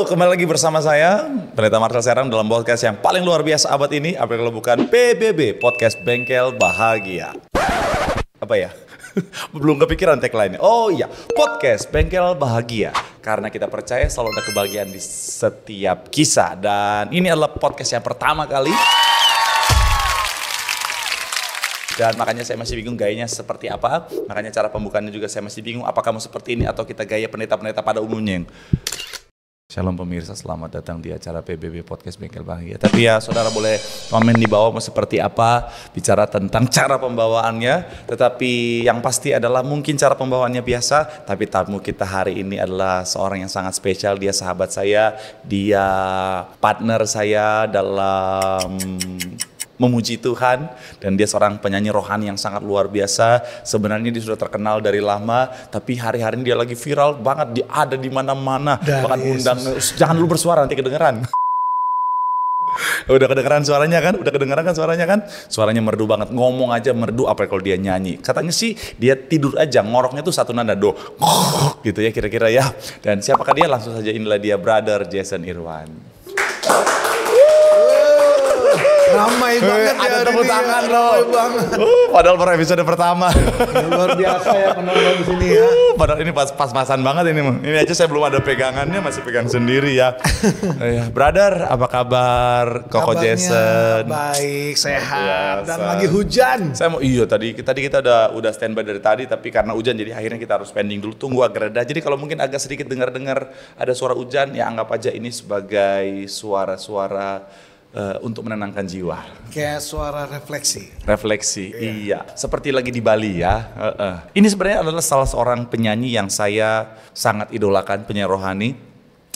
kembali lagi bersama saya, Pendeta Marcel Serang dalam podcast yang paling luar biasa abad ini. Apa kalau bukan PBB, Podcast Bengkel Bahagia. Apa ya? Belum kepikiran tagline-nya. Oh iya, Podcast Bengkel Bahagia. Karena kita percaya selalu ada kebahagiaan di setiap kisah. Dan ini adalah podcast yang pertama kali. Dan makanya saya masih bingung gayanya seperti apa. Makanya cara pembukaannya juga saya masih bingung. Apakah mau seperti ini atau kita gaya pendeta-pendeta pada umumnya. Shalom pemirsa, selamat datang di acara PBB Podcast Bengkel Bahagia. Tapi ya saudara boleh komen di bawah mau seperti apa, bicara tentang cara pembawaannya. Tetapi yang pasti adalah mungkin cara pembawaannya biasa, tapi tamu kita hari ini adalah seorang yang sangat spesial. Dia sahabat saya, dia partner saya dalam memuji Tuhan, dan dia seorang penyanyi rohani yang sangat luar biasa. Sebenarnya dia sudah terkenal dari lama, tapi hari-hari ini dia lagi viral banget, dia ada di mana-mana. Bahkan undang, jangan dulu bersuara nanti kedengeran. Udah kedengeran suaranya kan? Udah kedengeran kan suaranya kan? Suaranya merdu banget, ngomong aja merdu, apa kalau dia nyanyi. Katanya sih dia tidur aja, ngoroknya tuh satu nada do. Gitu ya kira-kira ya. Dan siapakah dia? Langsung saja, inilah dia, Brother Jason Irwan. Ramai banget ya, ada tepuk tangan loh. Banget. Padahal baru episode pertama. Luar biasa ya penonton di sini ya. Padahal ini pas-pasan banget ini. Ini aja saya belum ada pegangannya, masih pegang sendiri ya. Brother, apa kabar? Koko Jason. Baik, sehat dan lagi hujan. Saya mau tadi kita udah standby dari tadi, tapi karena hujan jadi akhirnya kita harus pending dulu, tunggu agak reda. Jadi kalau mungkin agak sedikit dengar ada suara hujan, ya anggap aja ini sebagai suara-suara untuk menenangkan jiwa. Kayak suara refleksi. Refleksi, iya. Seperti lagi di Bali ya. Ini sebenarnya adalah salah seorang penyanyi yang saya sangat idolakan, penyanyi rohani.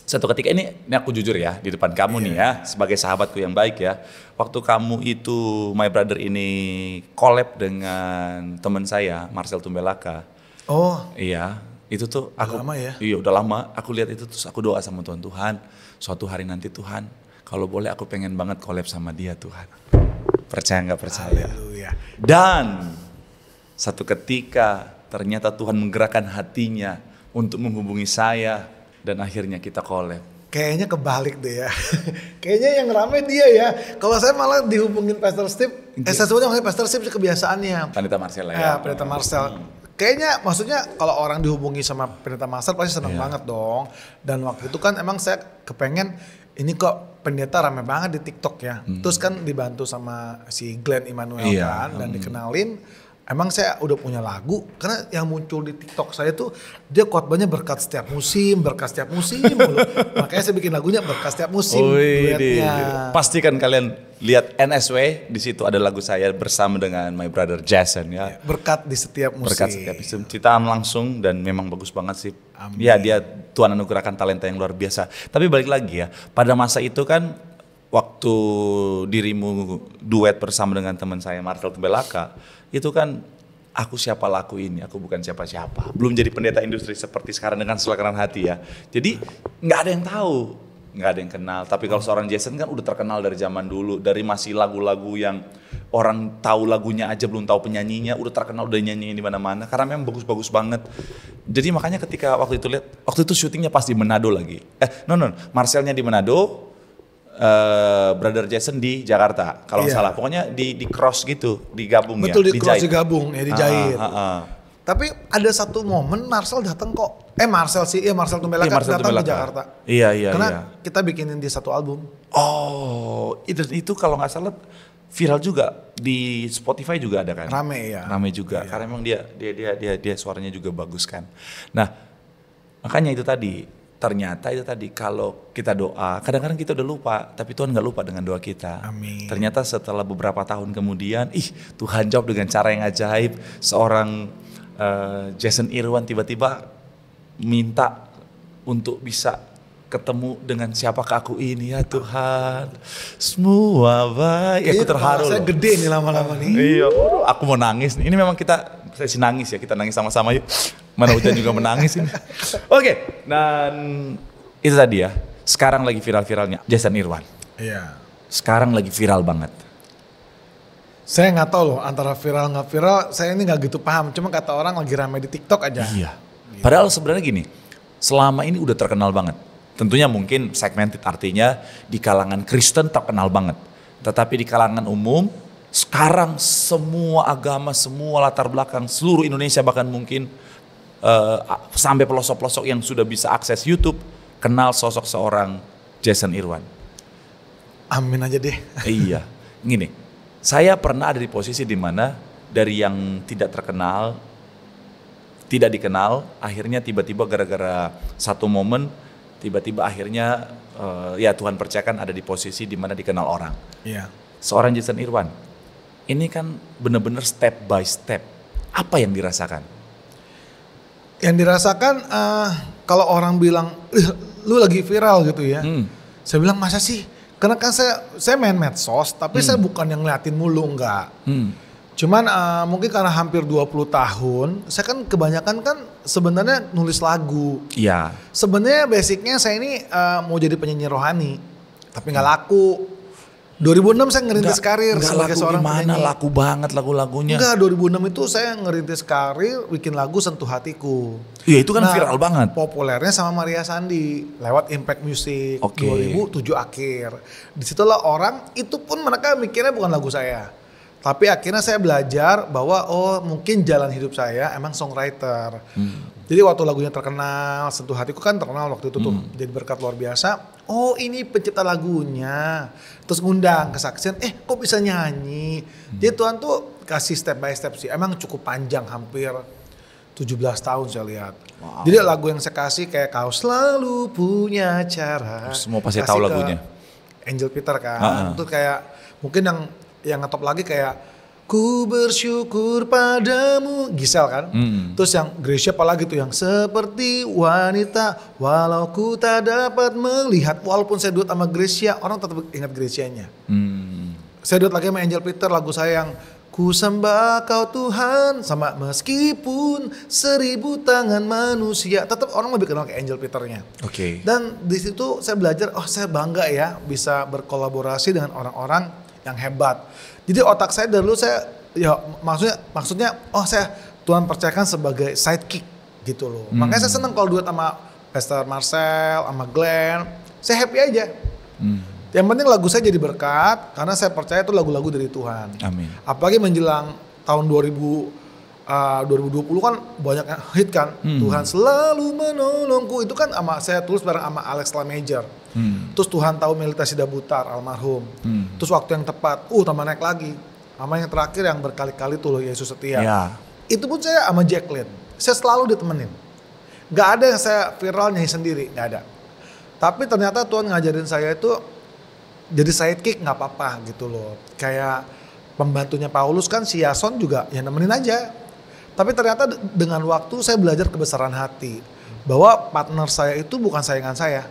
Satu ketika ini aku jujur ya, di depan kamu nih ya, sebagai sahabatku yang baik ya. Waktu kamu itu, my brother ini collab dengan teman saya, Marcel Tumbelaka. Oh. Iya, itu tuh aku. Udah lama ya? Iya, udah lama. Aku lihat itu terus aku doa sama Tuhan, suatu hari nanti Tuhan, kalau boleh aku pengen banget collab sama dia Tuhan. Percaya nggak percaya? Haleluya. Dan satu ketika ternyata Tuhan menggerakkan hatinya untuk menghubungi saya dan akhirnya kita collab. Kayaknya kebalik deh ya. Kayaknya yang rame dia ya. Kalau saya malah dihubungin Pastor Steve. Saya sebutnya Pastor Steve kebiasaannya. Pendeta Marcel ya. Pendeta Marcel. Kayaknya maksudnya kalau orang dihubungi sama Pendeta Marcel pasti seneng banget dong. Dan waktu itu kan emang saya kepengen, ini kok pendeta rame banget di TikTok ya. Terus kan dibantu sama si Glenn Immanuel kan, dan dikenalin. Emang saya udah punya lagu, karena yang muncul di TikTok saya tuh dia khotbahnya berkat setiap musim mulu. Makanya saya bikin lagunya berkat setiap musim, duetnya. Pastikan kalian lihat NSW, di situ ada lagu saya bersama dengan my brother Jason ya. Berkat di setiap musim. Berkat setiap musim, ciptaan langsung dan memang bagus banget sih. Amin. Ya dia Tuhan anugerahkan talenta yang luar biasa. Tapi balik lagi ya, pada masa itu kan waktu dirimu duet bersama dengan teman saya Marcel Tumbelaka, itu kan aku siapa laku ini, aku bukan siapa-siapa. Belum jadi pendeta industri seperti sekarang dengan selakaran hati ya. Jadi nggak ada yang tahu, nggak ada yang kenal. Tapi kalau seorang Jason kan udah terkenal dari zaman dulu, dari masih lagu-lagu yang orang tahu lagunya aja belum tahu penyanyinya, udah terkenal, udah nyanyiin di mana-mana karena memang bagus-bagus banget. Jadi makanya ketika waktu itu syutingnya pas di Manado lagi. Marcelnya di Manado, Brother Jason di Jakarta kalau nggak salah. Pokoknya di cross gitu, digabung. Betul, ya. Betul, di cross digabung ya, dijahit. Tapi ada satu momen Marcel datang kok. Marcel Tumbelaka datang ke Jakarta. Iya. Karena kita bikinin di satu album. Oh, itu kalau nggak salah viral juga di Spotify juga ada kan? Rame juga. Karena memang dia suaranya juga bagus kan. Nah, makanya itu tadi. Ternyata itu tadi kalau kita doa, kadang-kadang kita udah lupa, tapi Tuhan gak lupa dengan doa kita. Amin. Ternyata setelah beberapa tahun kemudian, Tuhan jawab dengan cara yang ajaib. Seorang Jason Irwan tiba-tiba minta untuk bisa ketemu dengan siapakah aku ini ya Tuhan. Semua baik. Aku terharu. Saya gede nih lama-lama nih. Iya, aku mau nangis nih. Ini memang kita nangis ya, kita nangis sama-sama yuk. Mana hujan juga menangis ini. Oke, dan itu tadi ya. Sekarang lagi viral-viralnya Jason Irwan. Iya. Sekarang lagi viral banget. Saya nggak tahu loh antara viral nggak viral. Saya ini nggak gitu paham. Cuma kata orang lagi ramai di TikTok aja. Iya. Padahal sebenarnya gini, selama ini udah terkenal banget. Tentunya mungkin segmented, artinya di kalangan Kristen terkenal banget. Tetapi di kalangan umum, sekarang semua agama, semua latar belakang, seluruh Indonesia bahkan mungkin sampai pelosok-pelosok yang sudah bisa akses YouTube, kenal sosok seorang Jason Irwan. Amin aja deh. Iya, gini, saya pernah ada di posisi di mana dari yang tidak terkenal, tidak dikenal, akhirnya tiba-tiba gara-gara satu momen, tiba-tiba akhirnya ya Tuhan percayakan ada di posisi di mana dikenal orang. Iya. Seorang Jason Irwan, ini kan benar-benar step by step. Apa yang dirasakan? Yang dirasakan kalau orang bilang, lu lagi viral gitu ya. Saya bilang masa sih? Karena kan saya main medsos, tapi saya bukan yang ngeliatin mulu, enggak. Cuman mungkin karena hampir 20 tahun, saya kan kebanyakan kan sebenarnya nulis lagu. Iya. Sebenarnya basicnya saya ini mau jadi penyanyi rohani, tapi nggak laku. 2006 saya ngerintis karir sebagai seorang penyanyi. Laku banget lagu-lagunya. Enggak, 2006 itu saya ngerintis karir, bikin lagu Sentuh Hatiku. Iya itu kan viral banget. Populernya sama Maria Sandi lewat Impact Music 2007 akhir. Disitulah orang, itu pun mereka mikirnya bukan lagu saya. Tapi akhirnya saya belajar bahwa mungkin jalan hidup saya emang songwriter. Jadi waktu lagunya terkenal, Sentuh Hatiku kan terkenal waktu itu tuh. Jadi berkat luar biasa. Oh ini pencipta lagunya. Terus ngundang kesaksian, kok bisa nyanyi. Jadi Tuhan tuh kasih step by step sih. Emang cukup panjang, hampir 17 tahun saya lihat. Wow. Jadi lagu yang saya kasih kayak Kau Selalu Punya Cara. Semua pasti tahu lagunya. Angel Peter kan. Itu kayak mungkin yang ngetop lagi kayak Ku bersyukur padamu, Gisel kan. Terus yang Gracia apalagi tuh yang seperti wanita walau ku tak dapat melihat. Walaupun saya duet sama Gracia, orang tetap ingat Gracianya. Saya duet lagi sama Angel Peter, lagu saya yang Ku sembah kau Tuhan, sama meskipun 1000 tangan manusia, tetap orang lebih kenal ke Angel Peternya. Oke. Dan di situ saya belajar, saya bangga ya bisa berkolaborasi dengan orang-orang yang hebat. Jadi otak saya dari dulu maksudnya saya Tuhan percayakan sebagai sidekick gitu loh. Makanya saya senang kalau duet sama Pastor Marcel, sama Glenn, saya happy aja. Yang penting lagu saya jadi berkat karena saya percaya itu lagu-lagu dari Tuhan. Amin. Apalagi menjelang tahun 2020 kan banyak hit kan. Tuhan selalu menolongku, itu kan saya tulis bareng sama Alex Lamejer. Terus Tuhan tahu Melita Sidabutar almarhum. Terus waktu yang tepat, tambah naik lagi. Sama yang terakhir yang berkali-kali tuh loh, Yesus Setia. Ya. Itu pun saya sama Jacqueline. Saya selalu ditemenin. Gak ada yang saya viral nyanyi sendiri, gak ada. Tapi ternyata Tuhan ngajarin saya itu jadi sidekick gak apa-apa gitu loh. Kayak pembantunya Paulus kan si Yason juga ya nemenin aja. Tapi ternyata dengan waktu saya belajar kebesaran hati. Bahwa partner saya itu bukan saingan saya.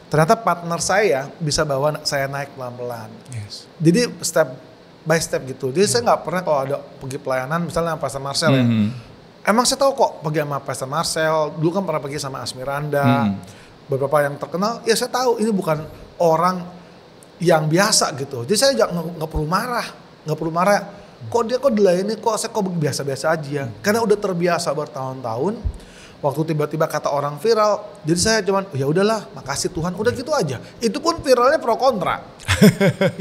Ternyata partner saya bisa bawa saya naik pelan-pelan. Yes. Jadi step by step gitu. Jadi saya gak pernah kalau ada pergi pelayanan misalnya sama Pastor Marcel ya. Emang saya tahu kok pergi sama Pastor Marcel. Dulu kan pernah pergi sama Asmiranda. Beberapa yang terkenal. Ya saya tahu ini bukan orang yang biasa gitu. Jadi saya gak perlu marah. Gak perlu marah. Kok dia dilayani saya biasa-biasa aja. Karena udah terbiasa bertahun-tahun. Waktu tiba-tiba kata orang viral, jadi saya cuman ya udahlah, makasih Tuhan, udah gitu aja. Itu pun viralnya pro kontra.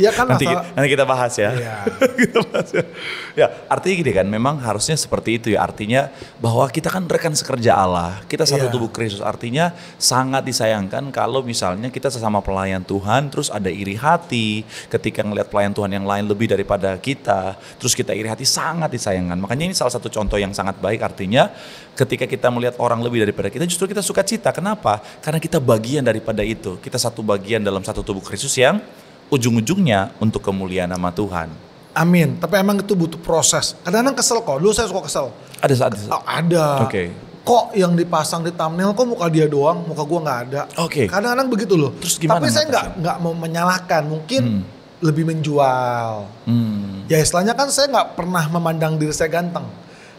Iya kan? Nanti kita bahas ya. Iya. Kita bahas ya. Ya, artinya gini kan, memang harusnya seperti itu ya. Artinya bahwa kita kan rekan sekerja Allah, kita satu tubuh Kristus. Artinya sangat disayangkan kalau misalnya kita sesama pelayan Tuhan, terus ada iri hati ketika ngelihat pelayan Tuhan yang lain lebih daripada kita, terus kita iri hati, sangat disayangkan. Makanya ini salah satu contoh yang sangat baik. Artinya ketika kita melihat orang lebih daripada kita, justru kita suka cita. Kenapa? Karena kita bagian daripada itu. Kita satu bagian dalam satu tubuh Kristus yang ujung-ujungnya untuk kemuliaan nama Tuhan. Amin. Tapi emang itu butuh proses. Kadang-kadang kesel kok. Dulu saya suka kesel. Ada saat ada. Oke. Kok yang dipasang di thumbnail kok muka dia doang, muka gua nggak ada. Oke. Kadang-kadang begitu loh. Terus gimana? Tapi saya nggak mau menyalahkan. Mungkin lebih menjual. Ya istilahnya kan saya nggak pernah memandang diri saya ganteng.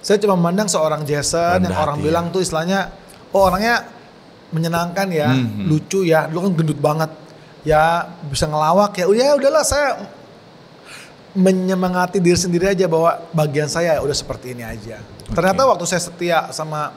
Saya cuma memandang seorang Jason yang orang bilang tuh istilahnya, orangnya menyenangkan ya, lucu ya. Dulu kan gendut banget. Ya bisa ngelawak ya. Udahlah saya menyemangati diri sendiri aja bahwa bagian saya udah seperti ini aja. Ternyata waktu saya setia sama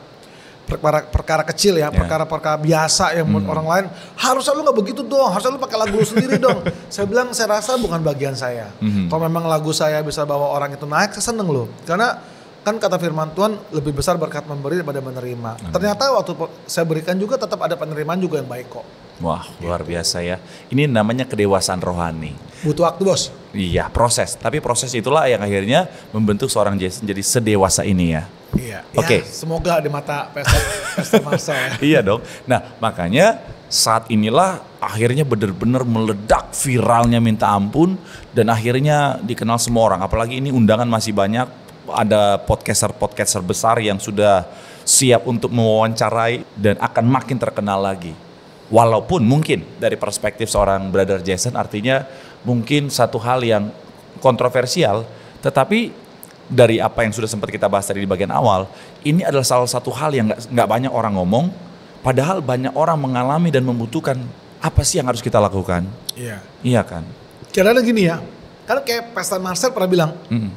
perkara kecil ya, perkara-perkara biasa yang menurut orang lain harusnya lu nggak begitu dong, harusnya lu pakai lagu lu sendiri dong. Saya bilang saya rasa bukan bagian saya. Kalau memang lagu saya bisa bawa orang itu naik, saya seneng loh. Karena kan kata firman Tuhan lebih besar berkat memberi daripada menerima. Ternyata waktu saya berikan juga tetap ada penerimaan juga yang baik kok. Wah, luar biasa ya. Ini namanya kedewasaan rohani. Butuh waktu bos. Iya, proses. Tapi proses itulah yang akhirnya membentuk seorang Jason jadi sedewasa ini ya. Iya. Oke. Ya, semoga di mata Pastor Marcel ya. Iya dong. Nah, makanya saat inilah akhirnya benar-benar meledak viralnya minta ampun dan akhirnya dikenal semua orang. Apalagi ini undangan masih banyak. Ada podcaster besar yang sudah siap untuk mewawancarai dan akan makin terkenal lagi. Walaupun mungkin dari perspektif seorang Brother Jason artinya mungkin satu hal yang kontroversial, tetapi dari apa yang sudah sempat kita bahas tadi di bagian awal, ini adalah salah satu hal yang nggak banyak orang ngomong, padahal banyak orang mengalami dan membutuhkan apa sih yang harus kita lakukan. Iya. Iya kan? Karena gini ya, kan kayak Pastor Marcel pernah bilang,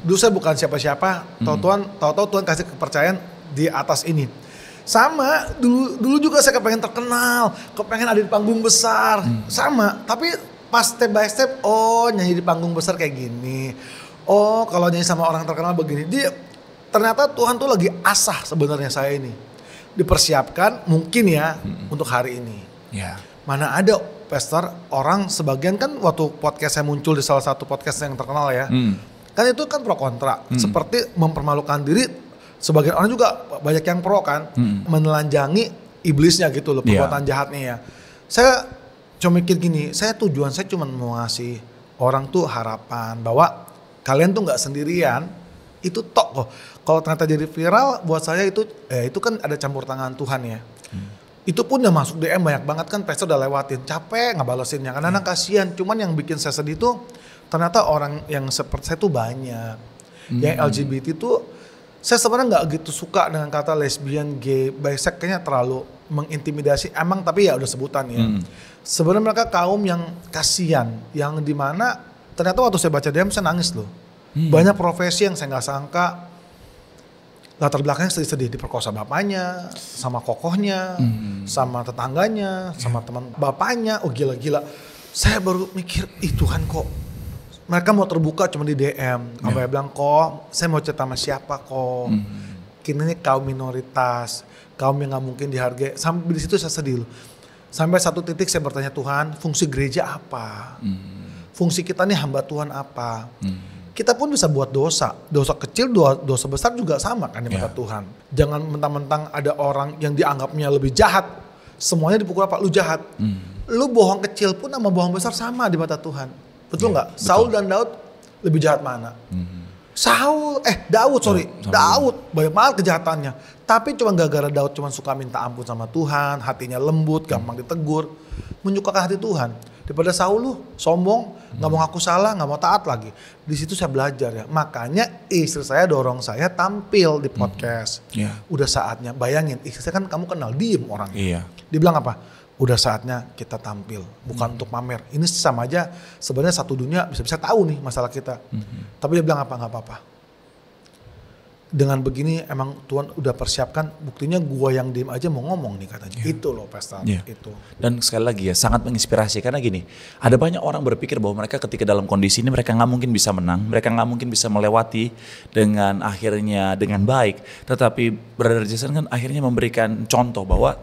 dulu saya bukan siapa-siapa, tahu-tahu Tuhan kasih kepercayaan di atas ini. Sama, dulu juga saya kepengen terkenal, kepengen ada di panggung besar, sama. Tapi pas step by step, oh nyanyi di panggung besar kayak gini. Oh kalau nyanyi sama orang terkenal begini. Ternyata Tuhan tuh lagi asah sebenarnya saya ini. Dipersiapkan mungkin ya untuk hari ini. Ya. Mana ada pastor orang sebagian kan waktu podcast saya muncul di salah satu podcast yang terkenal ya. Kan itu kan pro kontra. Seperti mempermalukan diri. Sebagian orang juga banyak yang pro kan, menelanjangi iblisnya gitu loh, perbuatan jahatnya ya. Saya cuma mikir gini, saya cuma mau ngasih orang tuh harapan bahwa kalian tuh nggak sendirian, itu tok kok. Kalau ternyata jadi viral, buat saya itu kan ada campur tangan Tuhan ya. Itu pun udah masuk DM banyak banget kan, pastor udah lewatin, capek ngebalesinnya, karena kasihan. Cuman yang bikin saya sedih tuh ternyata orang yang seperti saya tuh banyak, yang LGBT tuh. Saya sebenarnya nggak gitu suka dengan kata lesbian, gay, bisexual, kayaknya terlalu mengintimidasi. Emang tapi ya udah sebutan ya. Sebenarnya mereka kaum yang kasihan, yang dimana ternyata waktu saya baca DM saya nangis loh. Banyak profesi yang saya nggak sangka latar belakangnya sedih-sedih, diperkosa bapaknya, sama kokohnya, sama tetangganya, sama teman bapaknya. Oh gila-gila. Saya baru mikir, Tuhan kok. Mereka mau terbuka cuma di DM. Sampai bilang kok, saya mau cerita sama siapa kok. Kini ini kaum minoritas, kaum yang gak mungkin dihargai. Sampai di situ saya sedih loh. Sampai satu titik saya bertanya Tuhan, fungsi gereja apa? Fungsi kita nih hamba Tuhan apa? Kita pun bisa buat dosa. Dosa kecil, dosa besar juga sama kan di mata Tuhan. Jangan mentang-mentang ada orang yang dianggapnya lebih jahat. Semuanya dipukul apa? Lu jahat. Lu bohong kecil pun sama bohong besar sama di mata Tuhan. Betul nggak? Saul dan Daud lebih jahat mana? Daud banyak banget kejahatannya. Tapi cuma gara-gara Daud cuma suka minta ampun sama Tuhan, hatinya lembut, gampang ditegur, menyukakan hati Tuhan. Daripada Saul lu sombong, nggak mau ngaku salah, nggak mau taat lagi. Di situ saya belajar ya. Makanya istri saya dorong saya tampil di podcast. Udah saatnya. Bayangin, istri saya kan kamu kenal, diem orangnya. Dia bilang apa? Udah saatnya kita tampil, bukan untuk pamer. Ini sama aja sebenarnya satu dunia bisa tahu nih masalah kita. Tapi dia bilang apa? Nggak apa-apa. Dengan begini emang Tuhan udah persiapkan, buktinya gua yang diem aja mau ngomong nih katanya. Itu loh pastor, itu. Dan sekali lagi ya sangat menginspirasi karena gini, ada banyak orang berpikir bahwa mereka ketika dalam kondisi ini mereka nggak mungkin bisa menang, mereka nggak mungkin bisa melewati dengan akhirnya dengan baik. Tetapi Brother Jason kan akhirnya memberikan contoh bahwa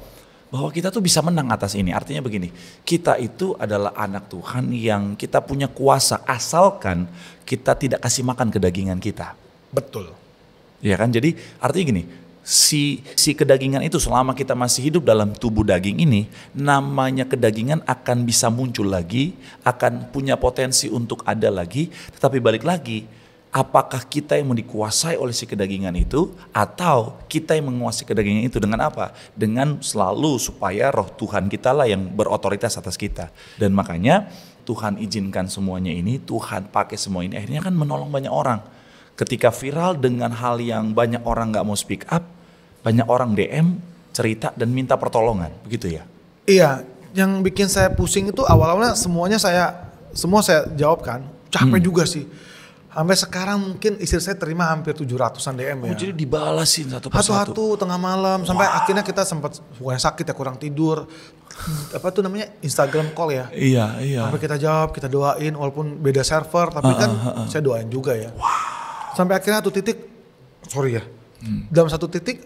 kita tuh bisa menang atas ini. Artinya begini, kita itu adalah anak Tuhan yang kita punya kuasa asalkan kita tidak kasih makan kedagingan kita. Betul. Ya kan, jadi artinya gini, si kedagingan itu selama kita masih hidup dalam tubuh daging ini, namanya kedagingan akan bisa muncul lagi, akan punya potensi untuk ada lagi, tetapi balik lagi, apakah kita yang mau dikuasai oleh si kedagingan itu atau kita yang menguasai kedagingan itu dengan apa? Dengan selalu supaya roh Tuhan kita lah yang berotoritas atas kita. Dan makanya Tuhan izinkan semuanya ini, Tuhan pakai semua ini, akhirnya kan menolong banyak orang. Ketika viral dengan hal yang banyak orang gak mau speak up, banyak orang DM, cerita dan minta pertolongan, begitu ya? Iya, yang bikin saya pusing itu awal-awalnya semua saya jawab kan, capek juga sih. Sampai sekarang mungkin istri saya terima hampir 700-an DM ya. Jadi dibalasin satu persatu. Satu-satu tengah malam sampai akhirnya kita sempat bukan sakit ya, kurang tidur. Apa tuh namanya, Instagram call ya. Iya. Sampai kita jawab, kita doain walaupun beda server tapi kan saya doain juga ya. Sampai akhirnya satu titik, sorry ya. Dalam satu titik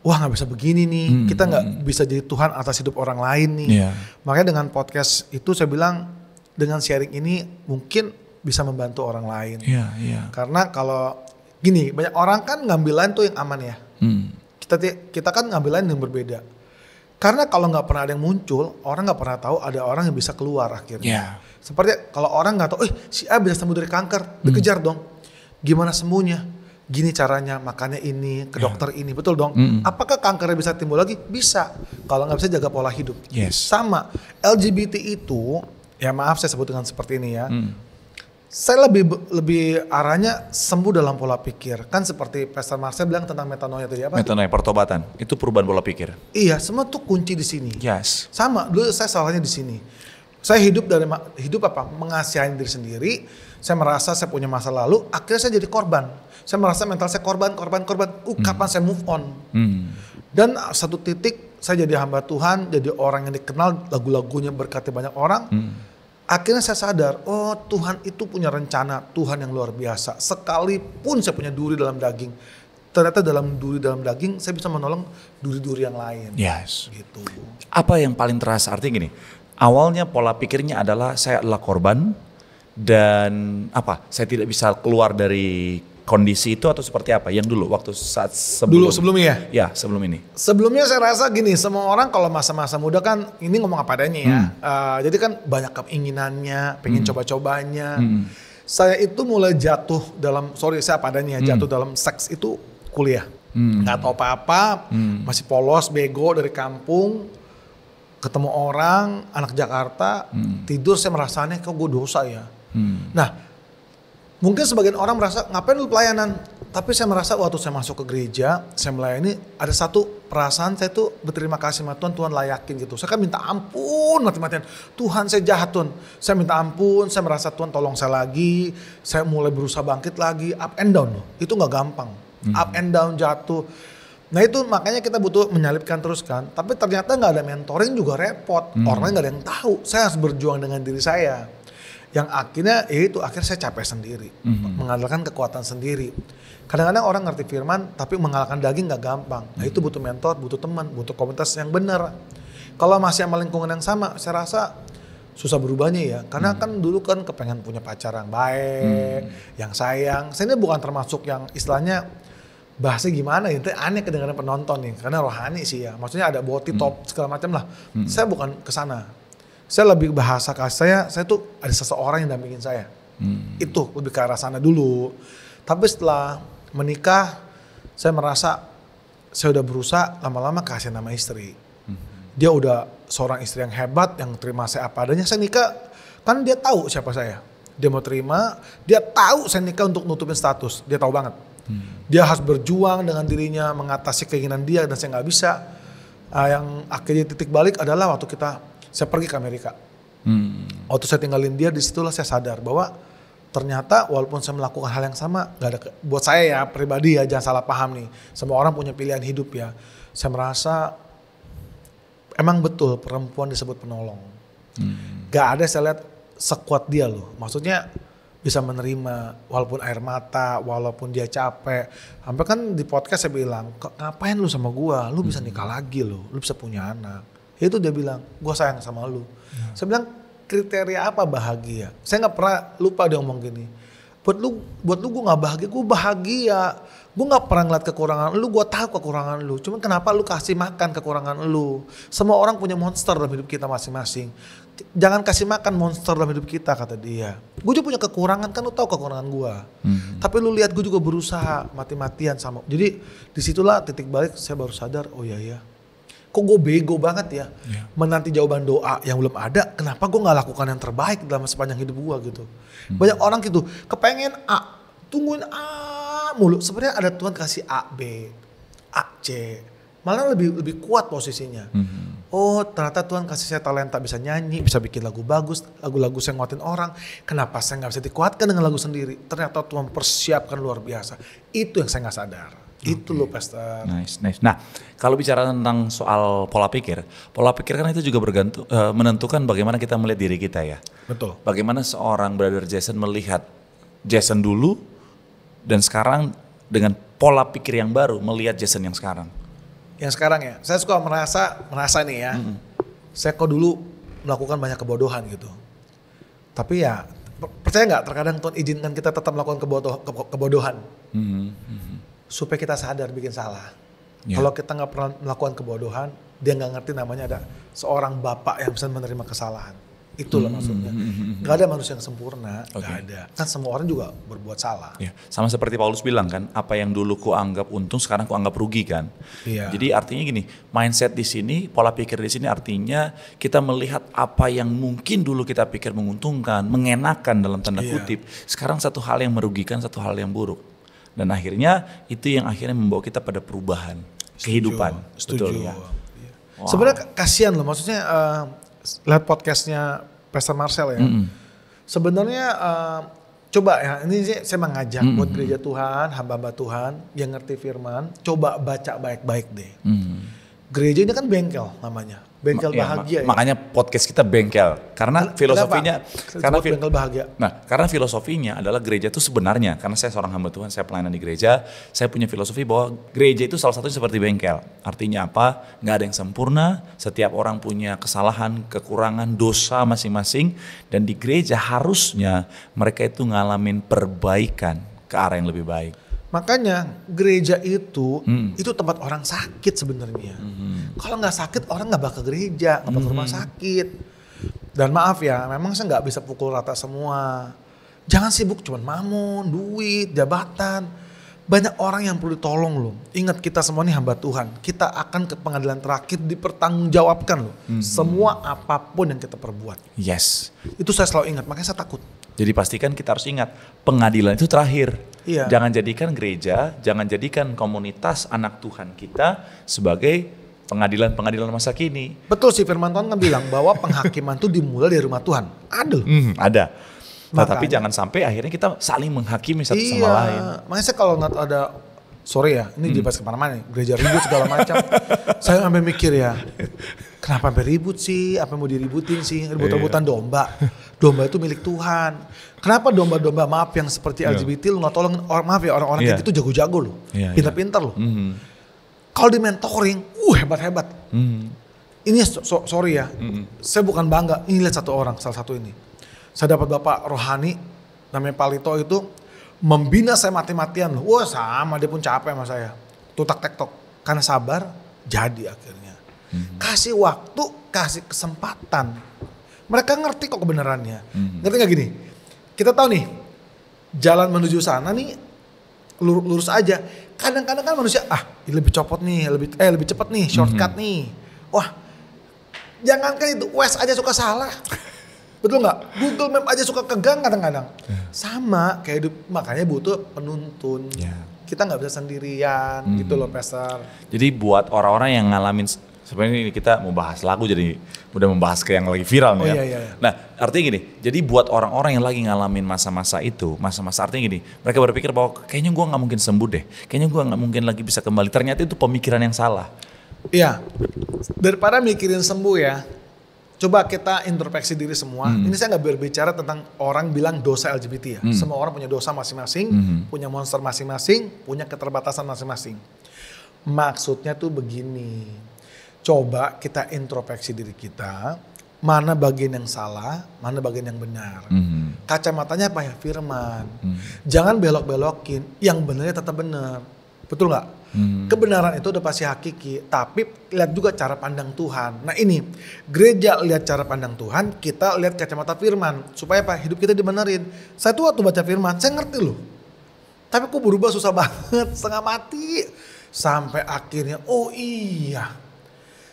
wah nggak bisa begini nih, kita nggak bisa jadi Tuhan atas hidup orang lain nih. Makanya dengan podcast itu saya bilang, dengan sharing ini mungkin bisa membantu orang lain. Karena kalau gini, banyak orang kan ngambilan tuh yang aman ya. Kita kan ngambilan yang berbeda. Karena kalau nggak pernah ada yang muncul, orang nggak pernah tahu ada orang yang bisa keluar akhirnya. Seperti kalau orang nggak tahu, si A bisa sembuh dari kanker, dikejar dong. Gimana sembuhnya? Gini caranya, makannya ini, ke dokter ini, betul dong. Apakah kankernya bisa timbul lagi? Bisa. Kalau nggak bisa jaga pola hidup. Sama LGBT itu, ya maaf saya sebut dengan seperti ini ya. Saya lebih arahnya sembuh dalam pola pikir. Kan seperti Pastor Marcel bilang tentang metanoia tadi apa? Metanoia, pertobatan. Itu perubahan pola pikir. Iya, semua tuh kunci di sini. Sama, dulu saya salahnya di sini. Saya hidup mengasihi diri sendiri. Saya merasa saya punya masa lalu, akhirnya saya jadi korban. Saya merasa mental saya korban. Kapan saya move on? Dan satu titik saya jadi hamba Tuhan, jadi orang yang dikenal, lagu-lagunya berkati banyak orang. Akhirnya saya sadar, oh Tuhan itu punya rencana, Tuhan yang luar biasa. Sekalipun saya punya duri dalam daging, ternyata dalam duri dalam daging saya bisa menolong duri-duri yang lain. Gitu. Apa yang paling terasa? Artinya gini, awalnya pola pikirnya adalah saya adalah korban dan saya tidak bisa keluar dari kondisi itu atau seperti apa? Yang dulu waktu saat sebelumnya? Ya, sebelum ini. Sebelumnya saya rasa gini, semua orang kalau masa-masa muda kan ini ngomong apa adanya ya. Jadi kan banyak keinginannya, pengen coba-cobanya. Saya itu mulai jatuh dalam, saya apa adanya ya, jatuh dalam seks itu kuliah. Nggak tahu apa-apa, masih polos, bego dari kampung. Ketemu orang, anak Jakarta, tidur saya merasanya kok gue dosa ya. Nah, mungkin sebagian orang merasa ngapain lu pelayanan, tapi saya merasa waktu saya masuk ke gereja, saya melayani, ada satu perasaan saya tuh berterima kasih sama Tuhan, Tuhan layakin gitu. Saya kan minta ampun mati-matian, Tuhan saya jahat Tuhan, saya minta ampun, saya merasa Tuhan tolong saya lagi, saya mulai berusaha bangkit lagi, up and down loh, itu gak gampang, up and down, jatuh. Nah itu makanya kita butuh menyalipkan terus kan, tapi ternyata gak ada mentoring juga repot, orangnya gak ada yang tahu, saya harus berjuang dengan diri saya. Yang akhirnya akhirnya saya capek sendiri, mengandalkan kekuatan sendiri. Kadang-kadang orang ngerti firman tapi mengalahkan daging gak gampang. Nah itu butuh mentor, butuh teman, butuh komunitas yang benar. Kalau masih sama lingkungan yang sama, saya rasa susah berubahnya ya. Karena kan dulu kan kepengen punya pacar yang baik, yang sayang. Saya ini bukan termasuk yang istilahnya bahasnya gimana ya, aneh kedengaran penonton nih. Karena rohani sih ya, maksudnya ada body top segala macam lah. Saya bukan kesana. Saya lebih bahasa kasih saya tuh ada seseorang yang dampingin saya. Itu lebih ke arah sana dulu. Tapi setelah menikah, saya merasa saya udah berusaha lama-lama kasih nama istri. Dia udah seorang istri yang hebat, yang terima saya apa adanya. Saya nikah, kan dia tahu siapa saya. Dia mau terima, dia tahu saya nikah untuk nutupin status. Dia tahu banget. Dia harus berjuang dengan dirinya, mengatasi keinginan dia dan saya gak bisa. Yang akhirnya titik balik adalah waktu saya pergi ke Amerika. Waktu saya tinggalin dia, disitulah saya sadar bahwa ternyata walaupun saya melakukan hal yang sama, gak ada, buat saya ya pribadi ya, jangan salah paham nih. Semua orang punya pilihan hidup ya. Saya merasa emang betul perempuan disebut penolong. Gak ada saya lihat sekuat dia loh. Maksudnya bisa menerima walaupun air mata, walaupun dia capek. Sampai kan di podcast saya bilang, ngapain lu sama gua? Lu bisa nikah lagi lu bisa punya anak. Itu dia bilang, gue sayang sama lu. Saya bilang, kriteria apa bahagia? Saya gak pernah lupa dia ngomong gini. Buat lu gue gak bahagia, gue bahagia. Gue gak pernah ngeliat kekurangan lu, gue tahu kekurangan lu. Cuman kenapa lu kasih makan kekurangan lu? Semua orang punya monster dalam hidup kita masing-masing. Jangan kasih makan monster dalam hidup kita, kata dia. Gue juga punya kekurangan, kan lu tahu kekurangan gue. Tapi lu lihat gue juga berusaha mati-matian sama. Jadi disitulah titik balik saya baru sadar, oh iya. Kok gue bego banget ya, menanti jawaban doa yang belum ada, kenapa gue gak lakukan yang terbaik dalam sepanjang hidup gue gitu. Banyak orang gitu, kepengen A, tungguin A mulu. Sebenarnya ada Tuhan kasih A, B, A, C, malah lebih kuat posisinya. Oh ternyata Tuhan kasih saya talenta bisa nyanyi, bisa bikin lagu bagus, lagu-lagu saya nguatin orang. Kenapa saya gak bisa dikuatkan dengan lagu sendiri? Ternyata Tuhan persiapkan luar biasa. Itu yang saya gak sadar. Itu loh Pastor. Nice. Nah, kalau bicara tentang soal pola pikir kan itu juga menentukan bagaimana kita melihat diri kita ya. Betul. Bagaimana seorang Brother Jason melihat Jason dulu dan sekarang dengan pola pikir yang baru melihat Jason yang sekarang. Yang sekarang ya, saya suka merasa nih ya, saya kok dulu melakukan banyak kebodohan gitu. Tapi ya, percaya nggak terkadang Tuhan izinkan kita tetap melakukan kebodohan. Supaya kita sadar bikin salah. Yeah. Kalau kita nggak pernah melakukan kebodohan, dia nggak ngerti namanya ada seorang bapak yang bisa menerima kesalahan. Itulah maksudnya. Gak ada manusia yang sempurna, gak ada. Kan semua orang juga berbuat salah. Ya, sama seperti Paulus bilang kan, apa yang dulu ku anggap untung sekarang ku anggap rugi kan. Iya. Jadi artinya gini, mindset di sini, pola pikir di sini artinya kita melihat apa yang mungkin dulu kita pikir menguntungkan, mengenakan dalam tanda kutip, sekarang satu hal yang merugikan, satu hal yang buruk. Dan akhirnya itu yang akhirnya membawa kita pada perubahan kehidupan. Setuju. Betul ya. Wow. Sebenarnya kasihan loh, maksudnya lihat podcastnya Pastor Marcel ya. Sebenarnya coba ya, ini saya mengajak buat gereja Tuhan, hamba-hamba Tuhan yang ngerti firman, coba baca baik-baik deh. Gereja ini kan bengkel namanya, bengkel bahagia. Makanya podcast kita bengkel, karena filosofinya, bengkel bahagia. Nah, karena filosofinya adalah gereja itu sebenarnya, karena saya seorang hamba Tuhan, saya pelayanan di gereja, saya punya filosofi bahwa gereja itu salah satunya seperti bengkel. Artinya apa? Nggak ada yang sempurna, setiap orang punya kesalahan, kekurangan, dosa masing-masing, dan di gereja harusnya mereka itu ngalamin perbaikan ke arah yang lebih baik. Makanya gereja itu tempat orang sakit sebenarnya. Kalau nggak sakit orang nggak bakal gereja, nggak bakal rumah sakit. Dan maaf ya, memang saya nggak bisa pukul rata semua. Jangan sibuk cuman mamun, duit, jabatan. Banyak orang yang perlu ditolong loh. Ingat kita semua ini hamba Tuhan. Kita akan ke pengadilan terakhir dipertanggungjawabkan loh. Semua apapun yang kita perbuat. Yes. Itu saya selalu ingat, makanya saya takut. Jadi pastikan kita harus ingat, pengadilan itu terakhir. Iya. Jangan jadikan gereja, jangan jadikan komunitas anak Tuhan kita sebagai pengadilan masa kini. Betul sih, firman Tuhan kan bilang bahwa penghakiman itu dimulai dari rumah Tuhan. Ada loh. Ada. Tetapi jangan sampai akhirnya kita saling menghakimi satu sama lain. Makanya saya kalau ada, sorry ya, ini dibahas kemana-mana nih, gereja ribut segala macam. Saya sampai mikir ya, kenapa sampai ribut sih? Apa yang mau diributin sih? Rebut-rebutan domba. Domba itu milik Tuhan. Kenapa domba-domba maaf yang seperti LGBT lu nggak tolong orang-orang kayak gitu jago-jago loh, pintar-pintar loh. Kalau di mentoring, hebat-hebat. Ini sorry ya, saya bukan bangga. Ini lihat satu orang, salah satu ini. Saya dapat bapak rohani, namanya Palito itu, membina saya mati-matian loh. Wah sama, dia pun capek sama saya. Tutak tektok, karena sabar, jadi akhirnya. Kasih waktu, kasih kesempatan. Mereka ngerti kok kebenarannya. Ngerti gak gini? Kita tahu nih, jalan menuju sana nih lurus aja. Kadang-kadang kan manusia, ini lebih copot nih, lebih cepat nih, shortcut nih. Wah, jangankan itu, Waze aja suka salah. Betul gak? Google Map aja suka kegang kadang-kadang. Sama kayak hidup, makanya butuh penuntun. Kita gak bisa sendirian gitu loh Pastor. Jadi buat orang-orang yang ngalamin, sebenarnya ini kita mau bahas lagu jadi udah membahas ke yang lagi viral nih ya. Iya. Nah artinya gini, jadi buat orang-orang yang lagi ngalamin masa-masa itu, masa-masa artinya gini, mereka berpikir bahwa kayaknya gue gak mungkin sembuh deh, kayaknya gue gak mungkin lagi bisa kembali. Ternyata itu pemikiran yang salah. Iya, daripada mikirin sembuh ya, coba kita introspeksi diri semua. Ini saya gak berbicara tentang orang bilang dosa LGBT ya. Semua orang punya dosa masing-masing, punya monster masing-masing, punya keterbatasan masing-masing. Maksudnya tuh begini, coba kita introspeksi diri kita, mana bagian yang salah, mana bagian yang benar. Kacamatanya apa ya? Firman. Jangan belok-belokin, yang benarnya tetap benar. Betul gak? Kebenaran itu udah pasti hakiki, tapi lihat juga cara pandang Tuhan. Nah ini, gereja lihat cara pandang Tuhan, kita lihat kacamata firman. Supaya apa? Hidup kita dibenerin. Saya tuh waktu baca firman, saya ngerti loh. Tapi kok berubah susah banget, setengah mati. Sampai akhirnya, oh iya,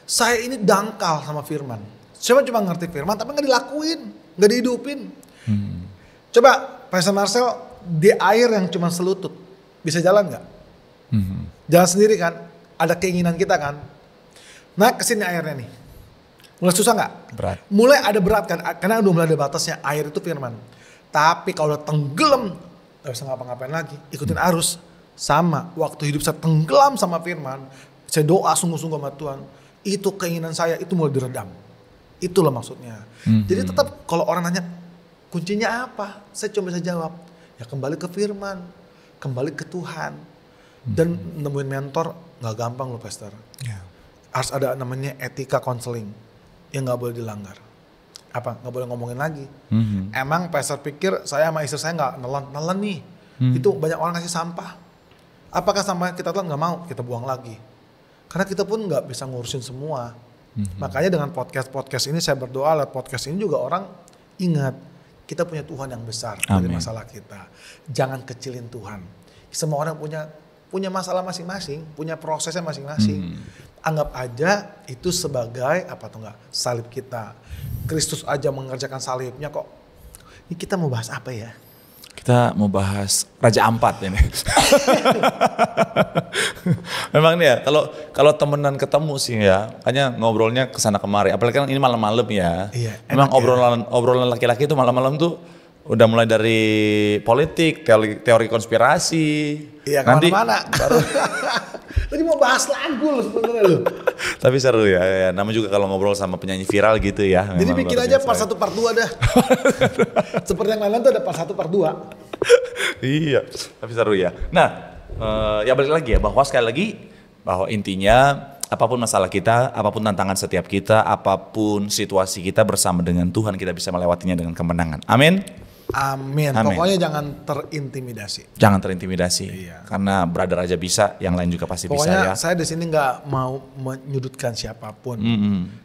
saya ini dangkal sama firman. Saya cuma ngerti firman, tapi gak dilakuin, gak dihidupin. Coba, Pastor Marcel, di air yang cuma selutut, bisa jalan gak? Jalan sendiri kan, ada keinginan kita kan. Nah kesini airnya nih, Mulai susah nggak? Berat. Mulai ada berat kan, karena udah mulai ada batasnya. Air itu firman. Tapi kalau udah tenggelam, gak bisa ngapa-ngapain lagi. Ikutin arus. Sama, waktu hidup saya tenggelam sama firman, saya doa sungguh-sungguh sama Tuhan. Itu keinginan saya, itu mulai diredam. Itulah maksudnya. Jadi tetap kalau orang nanya, kuncinya apa? Saya cuma bisa jawab, ya kembali ke firman, kembali ke Tuhan. Dan nemuin mentor gak gampang loh Pastor. Harus ada namanya etika counseling yang gak boleh dilanggar. Apa? Gak boleh ngomongin lagi. Emang Pastor pikir saya sama istri saya gak nelen nih. Itu banyak orang kasih sampah. Apakah sampah kita telan gak mau? Kita buang lagi. Karena kita pun gak bisa ngurusin semua. Makanya dengan podcast ini saya berdoa lewat podcast ini juga orang ingat. Kita punya Tuhan yang besar dari masalah kita. Jangan kecilin Tuhan. Semua orang punya masalah masing-masing, punya prosesnya masing-masing. Anggap aja itu sebagai apa tuh enggak salib kita. Kristus aja mengerjakan salibnya kok. Ini kita mau bahas apa ya? Kita mau bahas Raja Ampat ini. Memang nih ya, kalau temenan ketemu sih ya, hanya ngobrolnya kesana kemari. Apalagi kan ini malam-malam ya. Iya, memang obrolan laki-laki itu malam-malam tuh udah mulai dari politik, teori konspirasi. Iya, nanti kemana-mana. Tadi mau bahas lagu loh sebenarnya loh. Tapi seru ya. Namanya juga kalau ngobrol sama penyanyi viral gitu ya. Jadi bikin aja part 1 part 2 dah. Seperti yang lain tuh ada part 1 part 2. Iya, tapi seru ya. Nah, ya balik lagi ya, bahwa sekali lagi bahwa intinya apapun masalah kita, apapun tantangan setiap kita, apapun situasi kita bersama dengan Tuhan kita bisa melewatinya dengan kemenangan. Amin. Amin. Pokoknya jangan terintimidasi. Jangan terintimidasi. Iya. Karena brother aja bisa, yang lain juga pasti Pokoknya bisa ya. saya di sini nggak mau menyudutkan siapapun.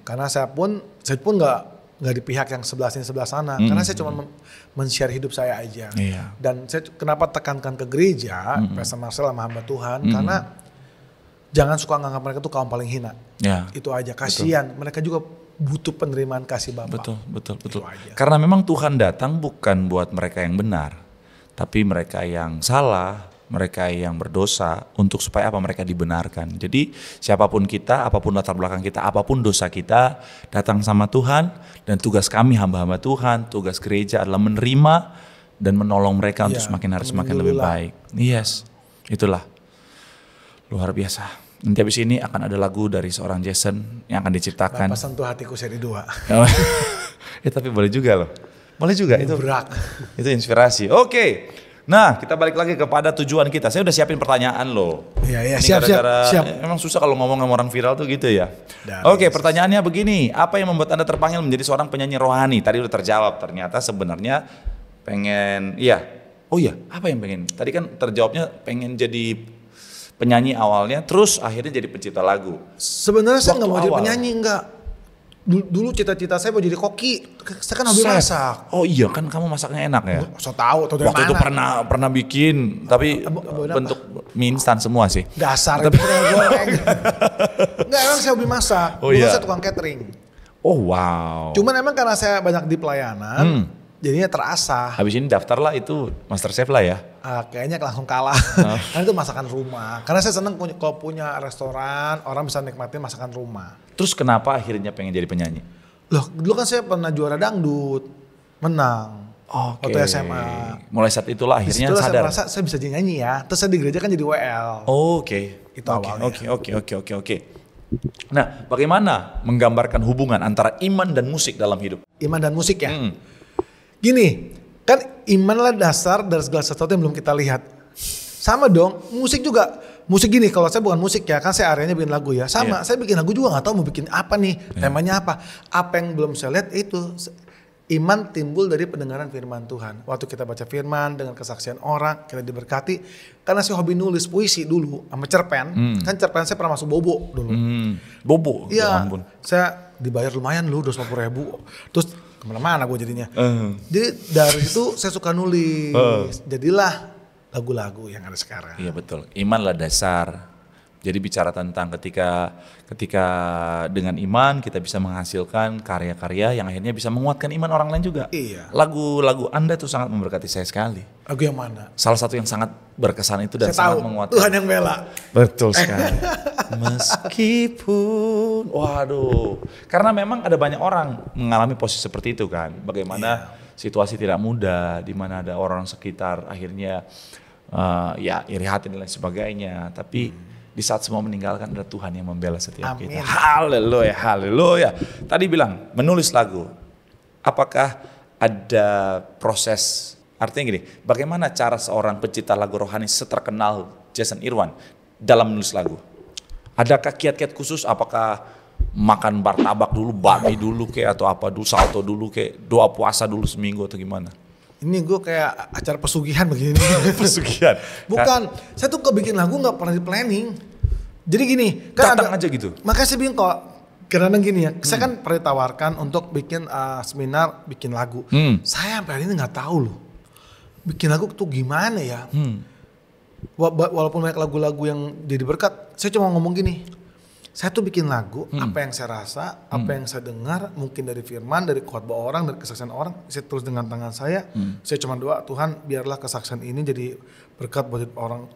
Karena saya pun nggak di pihak yang sebelah sini sebelah sana. Karena saya cuma men-share hidup saya aja. Iya. Dan saya kenapa tekankan ke gereja, Pastor Marcel sama hamba Tuhan, karena jangan suka nganggap mereka tuh kaum paling hina. Ya. Itu aja, kasihan. Mereka juga butuh penerimaan kasih Bapa. Betul. Karena memang Tuhan datang bukan buat mereka yang benar, tapi mereka yang salah, mereka yang berdosa, untuk supaya apa? Mereka dibenarkan. Jadi siapapun kita, apapun latar belakang kita, apapun dosa kita, datang sama Tuhan, dan tugas kami hamba-hamba Tuhan, tugas gereja adalah menerima dan menolong mereka untuk semakin hari semakin lebih baik. Yes, itulah luar biasa. Nanti habis ini akan ada lagu dari seorang Jason yang akan diciptakan. Bapak sentuh hatiku seri 2. Ya tapi boleh juga loh. Boleh juga itu. Berak. Itu inspirasi. Oke. Nah, kita balik lagi kepada tujuan kita. Saya udah siapin pertanyaan loh. Iya, Ini siap. Emang susah kalau ngomong sama orang viral tuh gitu ya. Oke, pertanyaannya begini. Apa yang membuat Anda terpanggil menjadi seorang penyanyi rohani? Tadi udah terjawab. Ternyata sebenarnya pengen, apa yang pengen? Tadi kan terjawabnya pengen jadi penyanyi awalnya, terus akhirnya jadi pencipta lagu. Sebenarnya saya nggak mau jadi awal. penyanyi, enggak. Dulu cita-cita saya mau jadi koki. Saya kan hobi masak. Oh iya, kan kamu masaknya enak ya. Saya tahu dari Waktu mana. itu pernah bikin, tapi bentuk mie instan semua sih. Dasar itu goreng. Enggak, emang saya hobi masak. Oh Dulu iya. saya tukang catering. Oh wow. Cuman emang karena saya banyak di pelayanan, jadinya terasah. Habis ini daftarlah itu MasterChef lah ya. Kayaknya langsung kalah. Karena itu masakan rumah. Karena saya seneng kalau punya restoran, orang bisa nikmatin masakan rumah. Terus kenapa akhirnya pengen jadi penyanyi? Loh, dulu kan saya pernah juara dangdut, menang. Oke. Waktu SMA. Mulai saat itulah akhirnya Disitulah sadar. saya merasa saya bisa jadi nyanyi ya. Terus saya di gereja kan jadi WL. Oke. Itu awalnya. Oke. Nah, bagaimana menggambarkan hubungan antara iman dan musik dalam hidup? Iman dan musik ya. Gini, kan iman lah dasar dari segala sesuatu yang belum kita lihat. Sama dong, musik juga. Musik gini, kalau saya bukan musik ya, kan saya areanya bikin lagu ya. Sama, saya bikin lagu juga gak tahu mau bikin apa nih, temanya apa. Apa yang belum saya lihat itu, iman timbul dari pendengaran firman Tuhan. Waktu kita baca firman dengan kesaksian orang, kita diberkati. Karena saya hobi nulis puisi dulu sama cerpen. Kan cerpen saya pernah masuk Bobo dulu. Bobo? Ya Iya, ampun. saya dibayar lumayan loh, 250.000. Terus kemana-mana gue jadinya. Jadi dari situ saya suka nulis. Jadilah lagu-lagu yang ada sekarang. Iya betul. Imanlah dasar, Jadi bicara tentang ketika dengan iman kita bisa menghasilkan karya-karya yang akhirnya bisa menguatkan iman orang lain juga. Iya. Lagu-lagu Anda tuh sangat memberkati saya sekali. Lagu yang mana? Salah satu yang sangat berkesan itu dan Saya sangat tahu, menguatkan. Tuhan yang bela. Betul sekali. Meskipun, waduh, karena memang ada banyak orang mengalami posisi seperti itu kan. Bagaimana situasi tidak mudah, di mana ada orang sekitar akhirnya ya iri hati dan lain sebagainya. Tapi di saat semua meninggalkan ada Tuhan yang membela setiap Amin. kita. Haleluya, haleluya. Tadi bilang menulis lagu. Apakah ada proses? Artinya gini, bagaimana cara seorang pencipta lagu rohani seterkenal Jason Irwan dalam menulis lagu? Adakah kiat-kiat khusus? Apakah makan martabak dulu, babi dulu kayak atau apa dulu, salto dulu kayak doa puasa dulu seminggu atau gimana? Ini gue kayak acara pesugihan begini. Pesugihan. Bukan, saya tuh kebikin lagu nggak pernah di planning. Jadi gini, kan Datang aja gitu. Makanya saya bilang kok, karena gini ya, saya kan pernah ditawarkan untuk bikin seminar, bikin lagu. Saya sampai hari ini nggak tahu loh, bikin lagu tuh gimana ya. Walaupun banyak lagu-lagu yang jadi berkat, saya cuma ngomong gini. Saya tuh bikin lagu, apa yang saya rasa, apa yang saya dengar, mungkin dari firman, dari khotbah orang, dari kesaksian orang, saya tulis dengan tangan saya. Saya cuma doa, Tuhan biarlah kesaksian ini jadi berkat buat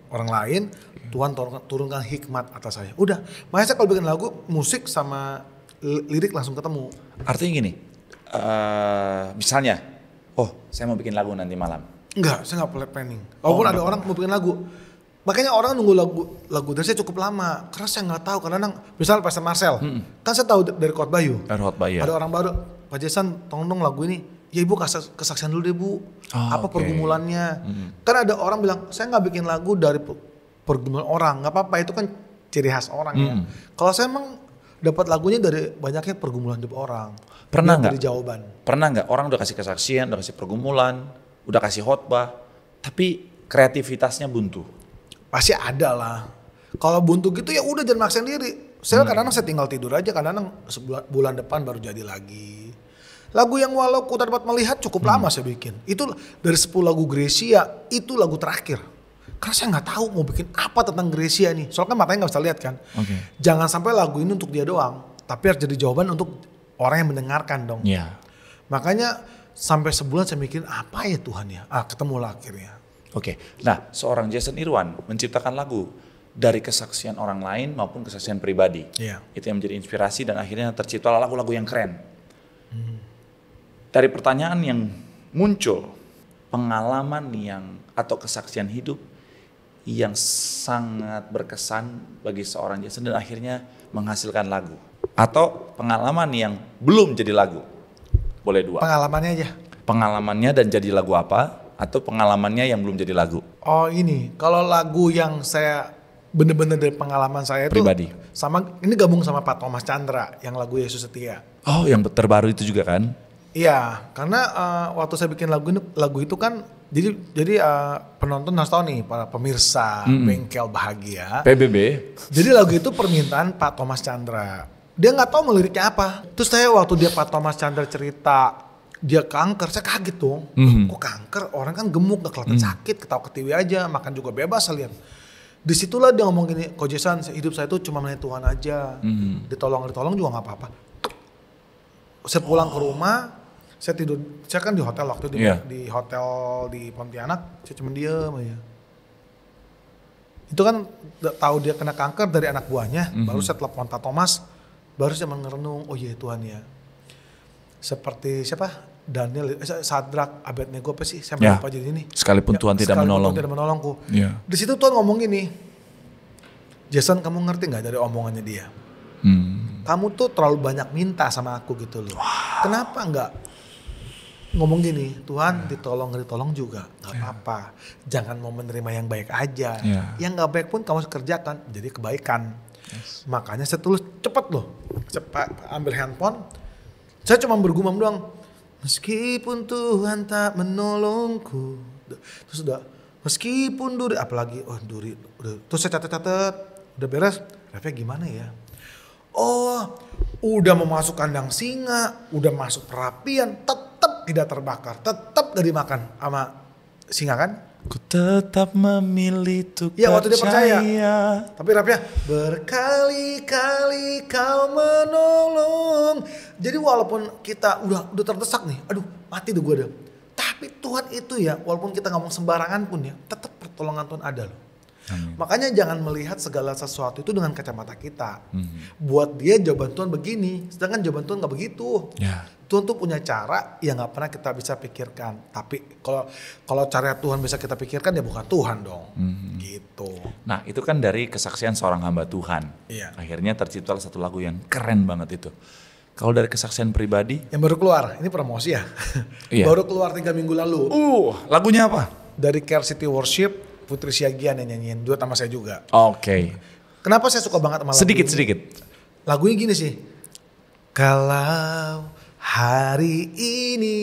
orang lain. Tuhan turunkan hikmat atas saya. Udah, makanya saya kalau bikin lagu, musik sama lirik langsung ketemu. Artinya gini, misalnya, saya mau bikin lagu nanti malam. Enggak, saya nggak planning. Walaupun ada orang mau bikin lagu. Makanya orang nunggu lagu dari saya cukup lama. Karena saya nggak tahu. Karena misal Pastor Marcel, kan saya tahu dari Khotbah Bayu. Ada orang baru, Pak Jason, tolong dong lagu ini. Ya ibu kesaksian dulu deh bu. Apa pergumulannya? Kan ada orang bilang, saya nggak bikin lagu dari pergumulan orang. Nggak apa-apa, itu kan ciri khas orang ya. Kalau saya emang dapat lagunya dari banyaknya pergumulan hidup orang. Pernah nggak? Dari jawaban. Pernah nggak orang udah kasih kesaksian, udah kasih pergumulan, udah kasih khotbah, tapi kreativitasnya buntu? Pasti ada lah. Kalau buntu gitu ya udah jangan maksain diri. Saya kadang-kadang saya tinggal tidur aja, kadang-kadang bulan depan baru jadi lagi. Lagu yang walau ku tak dapat melihat cukup lama saya bikin. Itu dari 10 lagu Gracia, itu lagu terakhir. Karena saya nggak tahu mau bikin apa tentang Gracia nih. Soalnya kan matanya nggak bisa lihat kan. Jangan sampai lagu ini untuk dia doang, tapi harus jadi jawaban untuk orang yang mendengarkan dong. Makanya sampai sebulan saya mikirin apa ya Tuhan ya. Ketemulah akhirnya. Nah seorang Jason Irwan menciptakan lagu dari kesaksian orang lain maupun kesaksian pribadi. Itu yang menjadi inspirasi dan akhirnya terciptalah lagu-lagu yang keren. Dari pertanyaan yang muncul, pengalaman yang atau kesaksian hidup yang sangat berkesan bagi seorang Jason dan akhirnya menghasilkan lagu. Atau pengalaman yang belum jadi lagu. Boleh dua. Pengalamannya aja. Pengalamannya dan jadi lagu apa? Atau pengalamannya yang belum jadi lagu? Oh ini, kalau lagu yang saya bener-bener dari pengalaman saya itu pribadi. Sama ini gabung sama Pak Thomas Chandra yang lagu Yesus Setia. Oh, yang terbaru itu juga kan? Iya, karena waktu saya bikin lagu itu kan jadi penonton harus tahu nih para pemirsa Bengkel Bahagia. PBB. Jadi lagu itu permintaan Pak Thomas Chandra. Dia nggak tahu mau liriknya apa. Terus saya waktu dia Pak Thomas Chandra cerita dia kanker, saya kaget dong. Kok kanker? Orang kan gemuk, gak kelihatan sakit, ketawa ketiwi aja, makan juga bebas saya lihat. Disitulah dia ngomong gini, Ko Jason, hidup saya itu cuma melayani Tuhan aja. Ditolong juga gak apa-apa. Saya pulang ke rumah, saya tidur, saya kan di hotel waktu itu di hotel di Pontianak, saya cuma diem aja. Itu kan tahu dia kena kanker dari anak buahnya, baru saya telepon Pak Thomas, baru saya merenung, oh iya Tuhan ya. Seperti siapa? Daniel, Sadrak, Abednego apa sih? Saya lupa jadi ini. Sekalipun Tuhan tidak menolong. Tuhan tidak menolongku. Di situ Tuhan ngomong gini, Jason kamu ngerti nggak dari omongannya dia? Kamu tuh terlalu banyak minta sama aku gitu loh. Kenapa nggak ngomong gini? Tuhan ditolong juga, nggak apa-apa. Jangan mau menerima yang baik aja. Yang nggak baik pun kamu kerjakan, jadi kebaikan. Makanya saya tulis cepet loh, cepat ambil handphone. Saya cuma bergumam doang. Meskipun Tuhan tak menolongku. Terus udah, meskipun duri, apalagi, duri. Terus saya catat, udah beres. Refnya gimana ya? Oh, udah mau masuk kandang singa, udah masuk perapian, tetap tidak terbakar, tetap gak dimakan sama singa kan? Ku tetap memilih untuk Iya, waktu dia percaya. percaya. Tapi rapnya berkali-kali kau menolong. Jadi walaupun kita udah terdesak nih, aduh mati tuh gue deh. Tapi Tuhan itu ya, walaupun kita ngomong sembarangan pun ya, tetap pertolongan Tuhan ada loh. Amin. Makanya jangan melihat segala sesuatu itu dengan kacamata kita. Buat dia jawaban Tuhan begini, sedangkan jawaban Tuhan gak begitu. Ya. Tuhan tuh punya cara yang gak pernah kita bisa pikirkan. Tapi kalau cara Tuhan bisa kita pikirkan ya bukan Tuhan dong. Gitu. Nah itu kan dari kesaksian seorang hamba Tuhan. Iya. Akhirnya tercipta satu lagu yang keren banget itu. Kalau dari kesaksian pribadi? Yang baru keluar, ini promosi ya. Iya. Baru keluar 3 minggu lalu. Lagunya apa? Dari Care City Worship, Putri Siagian yang nyanyiin, duet sama saya juga. Oke. Kenapa saya suka banget sama lagu ini? Sedikit. Lagunya gini sih. Kalau hari ini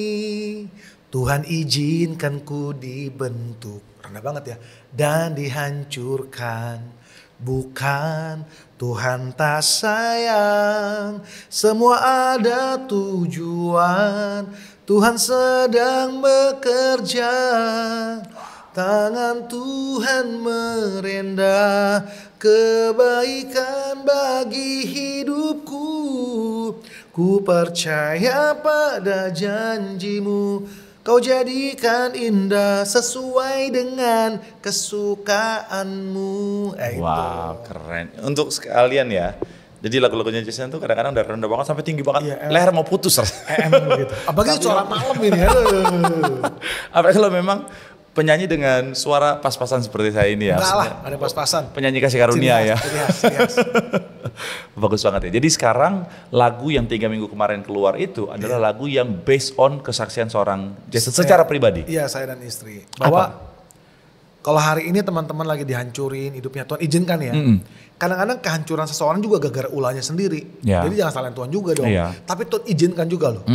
Tuhan izinkan ku dibentuk. Rendah banget ya. Dan dihancurkan. Bukan Tuhan tak sayang. Semua ada tujuan. Tuhan sedang bekerja. Tangan Tuhan merendah, kebaikan bagi hidupku. Ku percaya pada janjimu, kau jadikan indah sesuai dengan kesukaanmu. Wow, keren. Untuk sekalian ya. Jadi lagu-lagunya Jason tuh kadang-kadang dari rendah banget sampai tinggi banget. Iya, leher mau putus. Emang gitu. Apalagi suara malam ini. Apalagi kalau memang penyanyi dengan suara pas-pasan seperti saya ini ya. Enggak lah, ada pas-pasan. Penyanyi kasih karunia ya. Ciri khas. Bagus banget ya. Jadi sekarang lagu yang 3 minggu kemarin keluar itu adalah lagu yang based on kesaksian seorang Jason secara pribadi. Iya, saya dan istri. Bahwa kalau hari ini teman-teman lagi dihancurin hidupnya, Tuhan izinkan ya. Kadang-kadang kehancuran seseorang juga gara-gara ulahnya sendiri. Ya. Jadi jangan salahin Tuhan juga dong. Iya. Tapi Tuhan izinkan juga loh.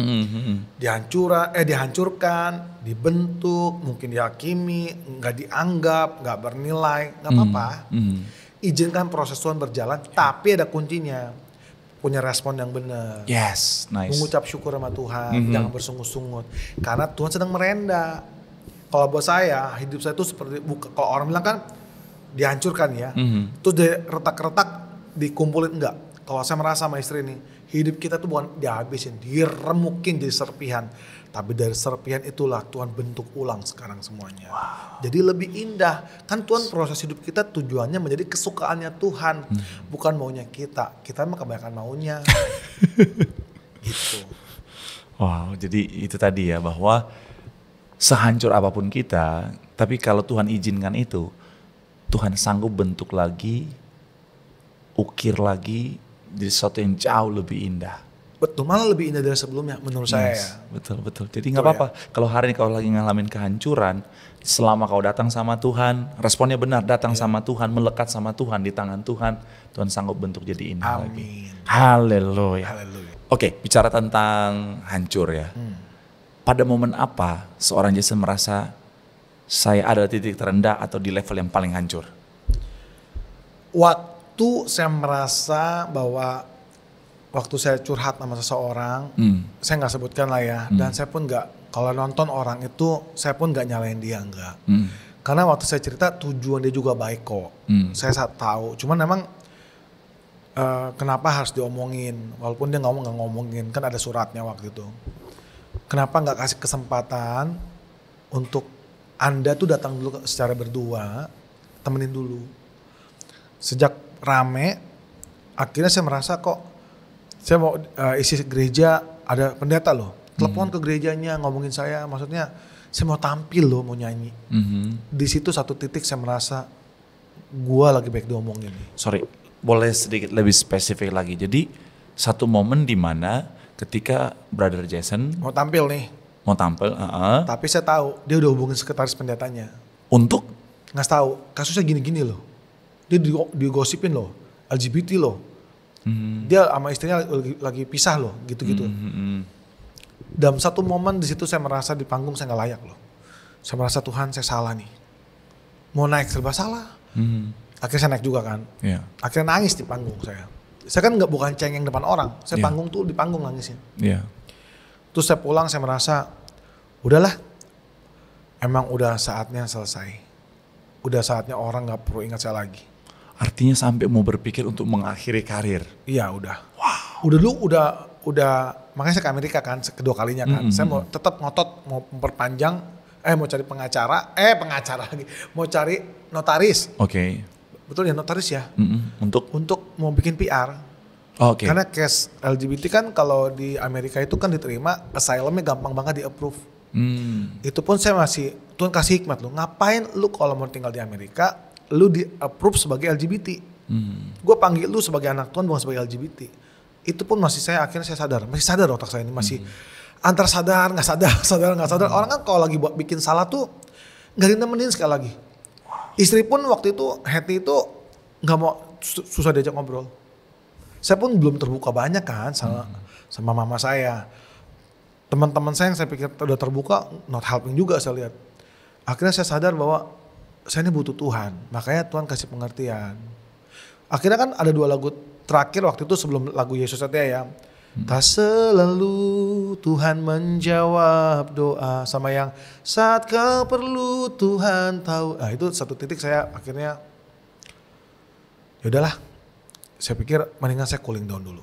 Dihancurkan, dibentuk, mungkin dihakimi, nggak dianggap, nggak bernilai, nggak apa-apa. Izinkan proses Tuhan berjalan, tapi ada kuncinya. Punya respon yang benar. Yes, nice. Mengucap syukur sama Tuhan, jangan bersungut-sungut. Karena Tuhan sedang merendah. Kalau buat saya, hidup saya itu seperti, kalau orang bilang kan dihancurkan ya. Terus retak-retak dikumpulin, enggak. Kalau saya merasa sama istri ini, hidup kita tuh bukan dihabisin, diremukin jadi serpihan. Tapi dari serpihan itulah Tuhan bentuk ulang sekarang semuanya. Wow. Jadi lebih indah. Kan Tuhan proses hidup kita tujuannya menjadi kesukaannya Tuhan. Bukan maunya kita. Kita mah kebanyakan maunya. Gitu. Wow, jadi itu tadi ya bahwa sehancur apapun kita, tapi kalau Tuhan izinkan itu, Tuhan sanggup bentuk lagi, ukir lagi, jadi sesuatu yang jauh lebih indah. Betul, malah lebih indah dari sebelumnya menurut saya ya. Betul. Jadi nggak apa-apa. Kalau hari ini kau lagi ngalamin kehancuran, selama kau datang sama Tuhan, responnya benar, datang sama Tuhan, melekat sama Tuhan, di tangan Tuhan, Tuhan sanggup bentuk jadi indah lagi. Haleluya. Oke, bicara tentang hancur ya. Pada momen apa seorang Jason merasa saya ada di titik terendah atau di level yang paling hancur? Waktu saya merasa bahwa waktu saya curhat sama seseorang, saya nggak sebutkan lah ya, dan saya pun nggak, kalau nonton orang itu saya pun nggak nyalain dia, nggak. Karena waktu saya cerita tujuan dia juga baik kok, saya tahu. Cuman memang kenapa harus diomongin, walaupun dia nggak ngomongin, kan ada suratnya waktu itu. Kenapa nggak kasih kesempatan untuk Anda tuh datang dulu secara berdua, temenin dulu. Sejak rame, akhirnya saya merasa kok, saya mau isi gereja, ada pendeta loh, telepon ke gerejanya ngomongin saya, maksudnya saya mau tampil loh, mau nyanyi. Di situ satu titik saya merasa, gua lagi baik diomongin. Sorry, boleh sedikit lebih spesifik lagi. Jadi satu momen di mana ketika Brother Jason mau tampil nih, tapi saya tahu dia udah hubungin sekretaris pendetanya untuk ngasih tahu kasusnya gini-gini loh, dia digosipin loh, LGBT loh, dia sama istrinya lagi pisah loh, gitu-gitu. Dalam satu momen di situ saya merasa di panggung saya nggak layak loh, saya merasa Tuhan saya salah nih, mau naik serba salah. Akhirnya saya naik juga kan, akhirnya nangis di panggung saya. Saya kan bukan cengeng depan orang, saya panggung tuh di panggung nangisnya. Terus saya pulang saya merasa, udahlah, emang udah saatnya selesai. Udah saatnya orang gak perlu ingat saya lagi. Artinya sampai mau berpikir untuk mengakhiri karir. Iya udah. Udah dulu udah makanya saya ke Amerika kan kedua kalinya kan. Saya mau tetap ngotot mau memperpanjang mau cari pengacara lagi. Mau cari notaris. Oke. Betul ya notaris ya. Untuk mau bikin PR. Oke. Karena case LGBT kan kalau di Amerika itu kan diterima asylumnya gampang banget di-approve. Itu pun saya masih Tuhan kasih hikmat lu. Ngapain lu kalau mau tinggal di Amerika lu di-approve sebagai LGBT. Gue panggil lu sebagai anak Tuhan bukan sebagai LGBT. Itu pun masih akhirnya saya sadar. Masih sadar otak saya ini masih antar sadar nggak sadar. Orang kan kalau lagi buat bikin salah tuh nggak ditemenin sekali lagi. Istri pun waktu itu Hetty itu nggak mau susah diajak ngobrol. Saya pun belum terbuka banyak kan sama mama saya. Teman-teman saya yang saya pikir udah terbuka not helping juga saya lihat. Akhirnya saya sadar bahwa saya ini butuh Tuhan. Makanya Tuhan kasih pengertian. Akhirnya kan ada 2 lagu terakhir waktu itu sebelum lagu Yesus Satya ya. Tak selalu Tuhan menjawab doa. Sama yang saat kau perlu Tuhan tahu. Nah itu satu titik saya akhirnya yaudahlah. Saya pikir mendingan saya cooling down dulu.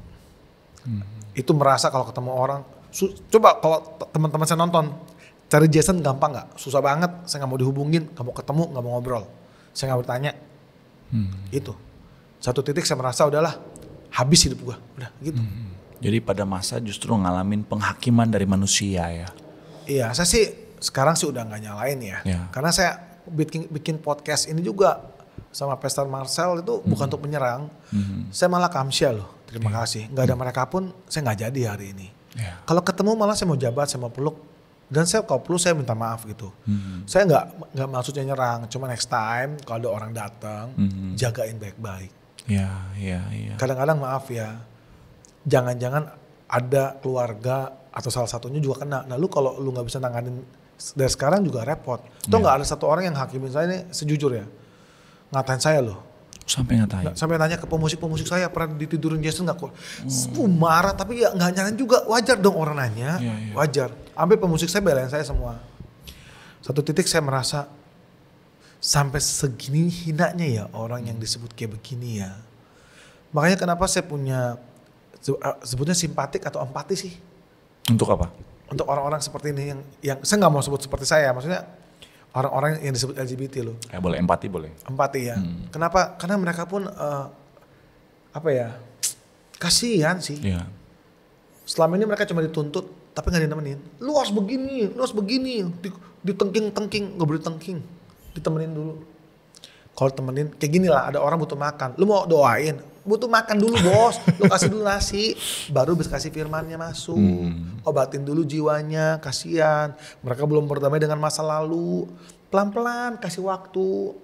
Itu merasa kalau ketemu orang. Coba kalau teman-teman saya nonton. Cari Jason gampang gak? Susah banget. Saya gak mau dihubungin. Gak mau ketemu. Gak mau ngobrol. Saya gak bertanya. Itu. Satu titik saya merasa udahlah. Habis hidup gue. Udah gitu. Jadi pada masa justru ngalamin penghakiman dari manusia ya. Iya, saya sih sekarang sih udah gak nyalain ya. Karena saya bikin podcast ini juga sama Pastor Marcel itu bukan untuk menyerang. Saya malah kamsya loh. Terima kasih. Gak ada mereka pun saya gak jadi hari ini. Kalau ketemu malah saya mau jabat, saya mau peluk. Dan saya kalau perlu saya minta maaf gitu. Saya nggak maksudnya nyerang. Cuma next time kalau ada orang datang jagain baik-baik. Iya. Kadang-kadang maaf ya. Jangan-jangan ada keluarga atau salah satunya juga kena. Nah lu kalau lu nggak bisa nanganin dari sekarang juga repot. Tuh nggak ada satu orang yang hakimin saya ini sejujurnya. Ngatain saya loh. Sampai ngatain? Sampai nanya ke pemusik-pemusik saya pernah ditidurin Jason gak kok. Marah tapi ya gak nyalain juga. Wajar dong orang nanya. Wajar. Sampai pemusik saya belain saya semua. Satu titik saya merasa sampai segini hinanya ya orang yang disebut kayak begini ya. Makanya kenapa saya punya sebutnya simpatik atau empati sih. Untuk apa? Untuk orang-orang seperti ini yang saya gak mau sebut seperti saya. Maksudnya orang-orang yang disebut LGBT loh. Boleh empati boleh. Empati ya. Kenapa? Karena mereka pun kasihan sih. Selama ini mereka cuma dituntut tapi nggak ditemenin. Lu harus begini, ditengking, nggak boleh tengking, ditemenin dulu. Kalau temenin kayak gini lah, ada orang butuh makan, lu mau doain, butuh makan dulu bos, lu kasih dulu nasi, baru bisa kasih firmannya masuk, obatin dulu jiwanya, kasihan, mereka belum berdamai dengan masa lalu, pelan-pelan kasih waktu,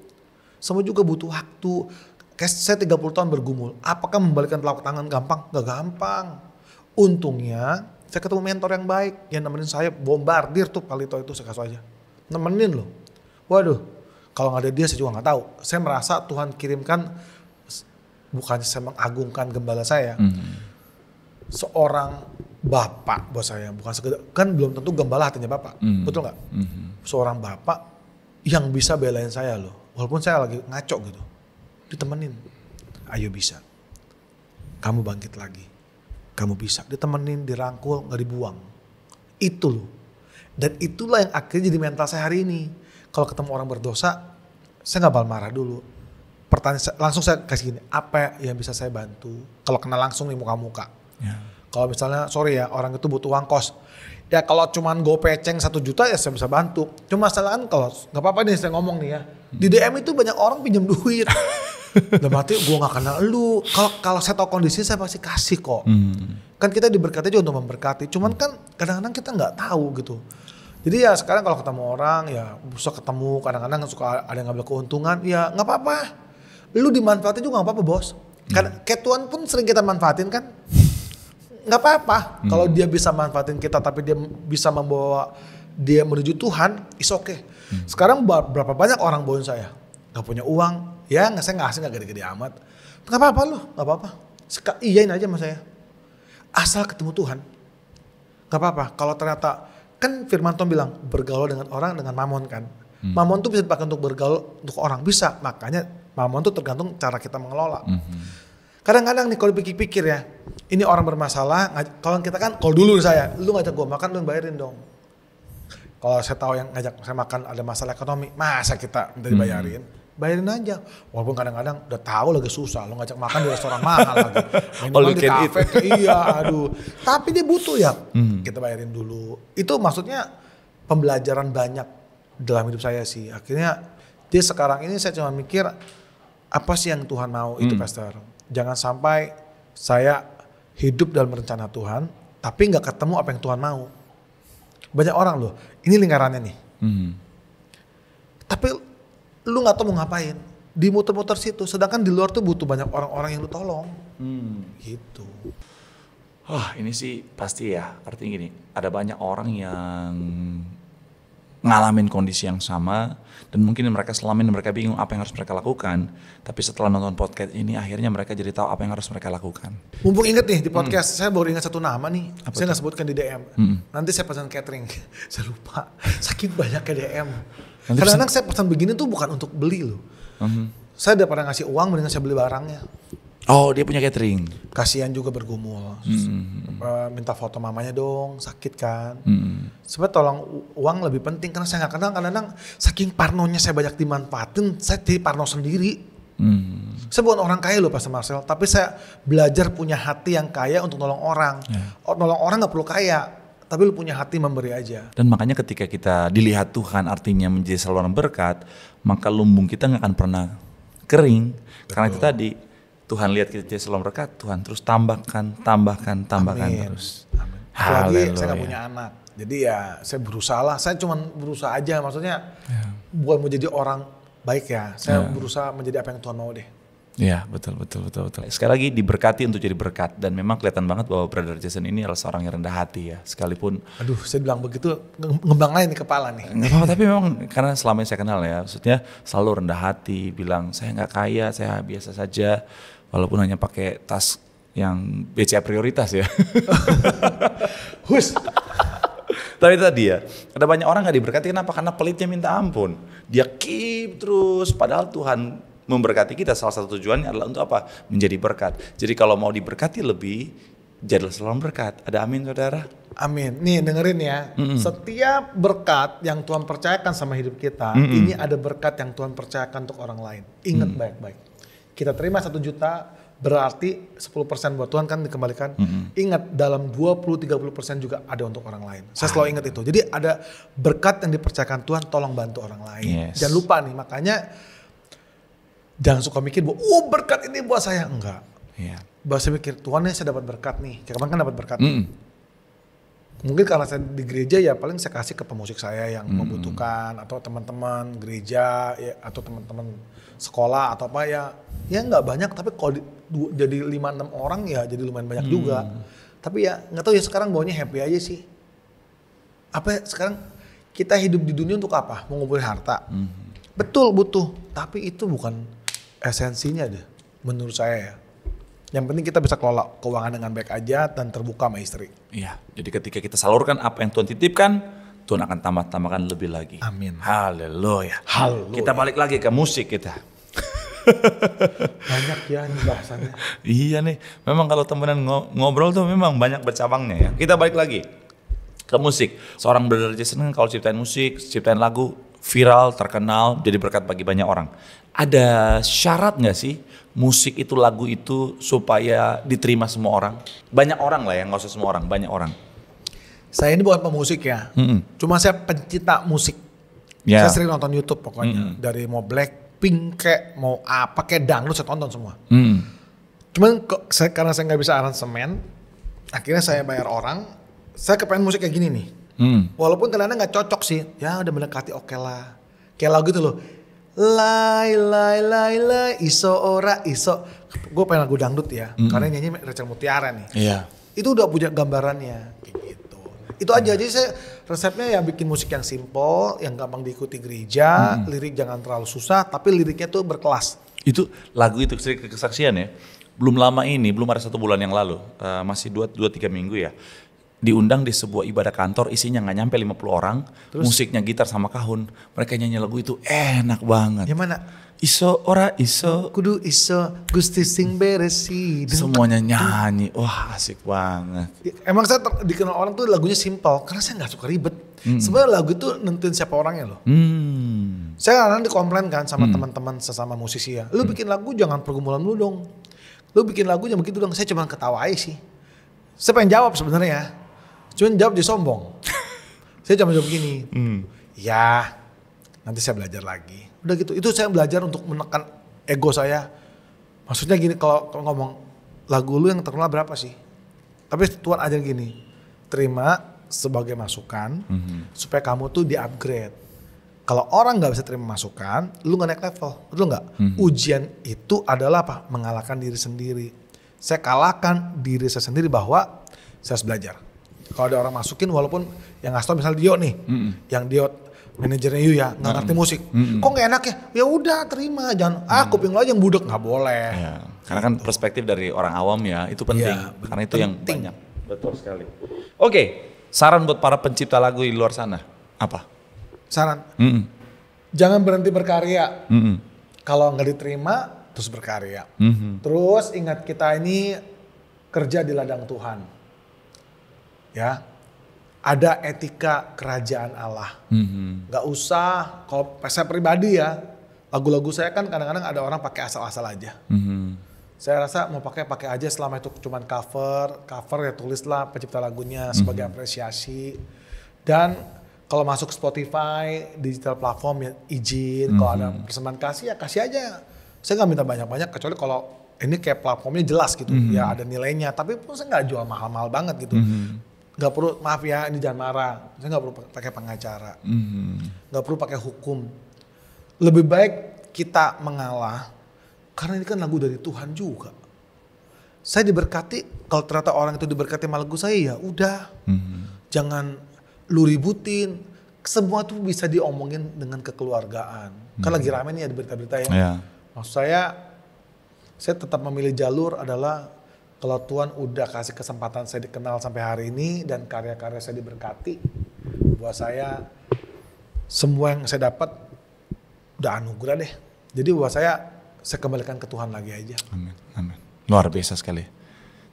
semua juga butuh waktu. Kayak saya 30 tahun bergumul, apakah membalikkan telapak tangan gampang? Gak gampang. Untungnya saya ketemu mentor yang baik, yang nemenin saya bombardir tuh Palito itu saya kasih aja, nemenin loh, waduh. Kalau nggak ada dia saya juga nggak tahu. Saya merasa Tuhan kirimkan, bukan saya mengagungkan gembala saya, seorang bapak buat saya, bukan sekedar, kan belum tentu gembala hatinya bapak, betul nggak? Seorang bapak yang bisa belain saya loh, walaupun saya lagi ngaco gitu, ditemenin, ayo bisa, kamu bangkit lagi, kamu bisa, ditemenin, dirangkul, nggak dibuang, itu loh, dan itulah yang akhirnya jadi mental saya hari ini. Kalau ketemu orang berdosa, saya gak bakal marah dulu. Pertanyaan langsung saya kasih gini, apa yang bisa saya bantu? Kalau kenal langsung nih muka-muka. Kalau misalnya, sorry ya, orang itu butuh uang kos. Ya kalau cuman gopeceng 1 juta ya saya bisa bantu. Cuma masalah kan kalau, gak apa-apa nih saya ngomong nih ya. Di DM itu banyak orang pinjam duit. Dan berarti gue gak kenal lu. Kalau saya tahu kondisi saya pasti kasih kok. Kan kita diberkati juga untuk memberkati. Cuman kan kadang-kadang kita gak tahu gitu. Jadi ya sekarang kalau ketemu orang ya bisa ketemu, kadang-kadang suka ada yang ngambil keuntungan, ya nggak apa-apa. Lu dimanfaatin juga nggak apa-apa bos. Karena kayak Tuhan pun sering kita manfaatin kan, nggak apa-apa. Kalau dia bisa manfaatin kita tapi dia bisa membawa dia menuju Tuhan, is okay. Sekarang berapa banyak orang bohong saya, nggak punya uang, ya saya ngasih nggak gede-gede amat. Nggak apa-apa lu, nggak apa-apa. Iyain aja sama saya, asal ketemu Tuhan. Nggak apa-apa. Kalau ternyata kan firman Tuhan bilang bergaul dengan orang dengan mamon kan. Mamon tuh bisa dipakai untuk bergaul untuk orang, bisa. Makanya mamon tuh tergantung cara kita mengelola. Kadang-kadang nih kalau dipikir-pikir ya, ini orang bermasalah, kalau kita kan, kalau dulu saya, lu ngajak gue makan, lu yang bayarin dong. Kalau saya tahu yang ngajak saya makan ada masalah ekonomi, masa kita minta dibayarin? Bayarin aja. Walaupun kadang-kadang udah tahu lagi susah, lu ngajak makan di restoran mahal lagi. Minimal di kafe, iya aduh. Tapi dia butuh ya, kita bayarin dulu. Itu maksudnya pembelajaran banyak dalam hidup saya sih. Akhirnya dia sekarang ini saya cuma mikir, apa sih yang Tuhan mau itu Pastor. Jangan sampai saya hidup dalam rencana Tuhan, tapi gak ketemu apa yang Tuhan mau. Banyak orang loh, ini lingkarannya nih. Tapi lu gak tahu mau ngapain. Di muter-muter situ, sedangkan di luar tuh butuh banyak orang-orang yang lu tolong. Gitu. Ini sih pasti ya, artinya gini, ada banyak orang yang ngalamin kondisi yang sama dan mungkin mereka selama ini mereka bingung apa yang harus mereka lakukan, tapi setelah nonton podcast ini akhirnya mereka jadi tahu apa yang harus mereka lakukan. Mumpung inget nih di podcast, saya baru ingat satu nama nih, apa saya nggak sebutkan di DM. Nanti saya pesan catering, saya lupa, saking banyaknya DM. Kadang-kadang saya pesan begini tuh bukan untuk beli loh. Saya daripada ngasih uang mendingan saya beli barangnya. Oh, dia punya catering. Kasihan juga bergumul. Minta foto mamanya dong, sakit kan. Sebenarnya tolong uang lebih penting karena saya nggak kenal. Kadang-kadang saking parnonya saya banyak dimanfaatin, saya jadi parno sendiri. Saya bukan orang kaya loh Pastor Marcel, tapi saya belajar punya hati yang kaya untuk nolong orang. Nolong orang nggak perlu kaya, tapi lu punya hati memberi aja. Dan makanya ketika kita dilihat Tuhan artinya menjadi saluran berkat, maka lumbung kita nggak akan pernah kering. Betul. Karena itu tadi Tuhan lihat kita jadi saluran berkat, Tuhan terus tambahkan terus. Amin. Apalagi saya gak punya anak, jadi ya saya berusaha lah. Saya cuma berusaha aja, maksudnya bukan mau jadi orang baik ya. Saya berusaha menjadi apa yang Tuhan mau deh. Iya betul. Sekali lagi diberkati untuk jadi berkat dan memang kelihatan banget bahwa Brother Jason ini adalah seorang yang rendah hati ya. Sekalipun saya bilang begitu ngembang lain di kepala nih. Nggak apa-apa, tapi memang karena selama ini saya kenal ya, maksudnya selalu rendah hati, bilang saya nggak kaya, saya biasa saja, walaupun hanya pakai tas yang BCA prioritas ya. Tapi tadi ya, ada banyak orang gak diberkati, kenapa? Karena pelitnya minta ampun. Dia keep terus, padahal Tuhan memberkati kita, salah satu tujuannya adalah untuk apa? Menjadi berkat. Jadi kalau mau diberkati lebih, jadilah selalu berkat. Ada amin saudara? Amin. Nih dengerin ya, setiap berkat yang Tuhan percayakan sama hidup kita, ini ada berkat yang Tuhan percayakan untuk orang lain. Ingat baik-baik. Kita terima 1 juta, berarti 10% buat Tuhan kan dikembalikan. Ingat dalam 20-30% juga ada untuk orang lain. Saya selalu ingat itu. Jadi ada berkat yang dipercayakan Tuhan, tolong bantu orang lain. Jangan lupa nih, makanya jangan suka mikir bahwa berkat ini buat saya. Enggak. Bahasa mikir, Tuhan nih saya dapat berkat nih. Kapan kan dapat berkat? Mungkin karena saya di gereja ya paling saya kasih ke pemusik saya yang membutuhkan, atau teman-teman gereja ya, atau teman-teman sekolah atau apa ya nggak banyak, tapi kalau jadi 5-6 orang ya jadi lumayan banyak juga. Tapi ya nggak tahu ya, sekarang baunya happy aja sih. Apa ya, sekarang kita hidup di dunia untuk apa? Mau ngumpulin harta. Betul butuh, tapi itu bukan esensinya deh menurut saya ya. Yang penting kita bisa kelola keuangan dengan baik aja dan terbuka sama istri. Iya, jadi ketika kita salurkan apa yang Tuhan titipkan, Tuhan akan tambahkan lebih lagi. Amin. Haleluya. Kita balik lagi ke musik kita. Banyak ya nih bahasannya. Iya nih, memang kalau temenan ngobrol tuh memang banyak bercabangnya ya. Kita balik lagi ke musik. Seorang Brother Jason kan kalau ciptain musik, ciptain lagu, viral, terkenal, jadi berkat bagi banyak orang. Ada syarat gak sih musik itu, lagu itu supaya diterima semua orang? Banyak orang lah ya, gak usah semua orang, banyak orang. Saya ini bukan pemusik ya, cuma saya pencinta musik. Saya sering nonton YouTube pokoknya, dari mau Blackpink kayak mau apa kayak dangdut saya tonton semua. Cuman karena saya nggak bisa aransemen, akhirnya saya bayar orang. Saya kepengen musik kayak gini nih. Walaupun kadang-kadang nggak cocok sih, ya udah mendekati oke lah. Kayak lagu gitu loh. Lai iso ora iso. Gue pengen lagu dangdut ya, karena nyanyi Rachel Mutiara nih. Iya. Itu udah punya gambarannya kayak gitu. Itu aja, jadi saya resepnya ya bikin musik yang simple, yang gampang diikuti gereja, lirik jangan terlalu susah, tapi liriknya tuh berkelas. Itu lagu itu kesaksian ya. Belum lama ini, belum ada 1 bulan yang lalu, masih 2-3 minggu ya. diundang di sebuah ibadah kantor isinya nggak nyampe 50 orang, musiknya gitar sama kahun, mereka nyanyi lagu itu enak banget. Yang mana? Iso ora iso, Kudu iso Gusti sing beresi. semuanya nyanyi, wah asik banget. Emang saya dikenal orang tuh lagunya simpel karena saya nggak suka ribet. Sebenarnya lagu itu nentuin siapa orangnya loh. Saya kadang dikomplain kan sama teman-teman sesama musisi ya. Lu bikin lagu jangan pergumulan lu dong. Lu bikin lagu jangan begitu dong. Saya cuma ketawa aja sih. Saya pengen jawab sebenarnya. Cuman jawab dia sombong. Saya cuma jawab begini. Ya, nanti saya belajar lagi. Udah gitu. Itu saya belajar untuk menekan ego saya. Maksudnya gini, kalau ngomong lagu lu yang terkenal berapa sih? Tapi Tuhan ajar gini. Terima sebagai masukan supaya kamu tuh di-upgrade. Kalau orang nggak bisa terima masukan, lu nggak naik level, betul nggak? Ujian itu adalah apa? Mengalahkan diri sendiri. Saya kalahkan diri saya sendiri bahwa saya harus belajar. Kalau ada orang masukin, walaupun yang ngasih tau misalnya Dio nih, yang Dio manajernya Yu ya, nggak ngerti musik, kok nggak enak ya? Ya udah terima, jangan kuping lo aja yang budek, nggak boleh. Ya, karena kan perspektif dari orang awam ya itu penting, Iya, karena itu yang banyak. Betul sekali. Oke, saran buat para pencipta lagu di luar sana apa? Saran, jangan berhenti berkarya. Kalau nggak diterima, terus berkarya. Terus ingat kita ini kerja di ladang Tuhan. Ya, ada etika kerajaan Allah. Nggak usah, kalau saya pribadi ya, lagu-lagu saya kan kadang-kadang ada orang pakai asal-asal aja. Saya rasa mau pakai aja selama itu cuman cover ya tulislah pencipta lagunya sebagai apresiasi. Dan kalau masuk Spotify, digital platform ya izin, kalau ada persembahan kasih ya kasih aja. Saya nggak minta banyak-banyak kecuali kalau ini kayak platformnya jelas gitu, ya ada nilainya. Tapi pun saya nggak jual mahal-mahal banget gitu. Nggak perlu, maaf ya ini jangan marah, saya nggak perlu pakai pengacara, nggak perlu pakai hukum. Lebih baik kita mengalah, karena ini kan lagu dari Tuhan juga. Saya diberkati, kalau ternyata orang itu diberkati sama lagu saya ya udah, jangan lu ributin. Semua tuh bisa diomongin dengan kekeluargaan. Kan lagi rame nih ya di berita-berita ya. Yeah. Maksud saya tetap memilih jalur adalah kalau Tuhan udah kasih kesempatan saya dikenal sampai hari ini dan karya-karya saya diberkati, buat saya semua yang saya dapat udah anugerah deh. Jadi buat saya kembalikan ke Tuhan lagi aja. Amin, amin. Luar biasa sekali.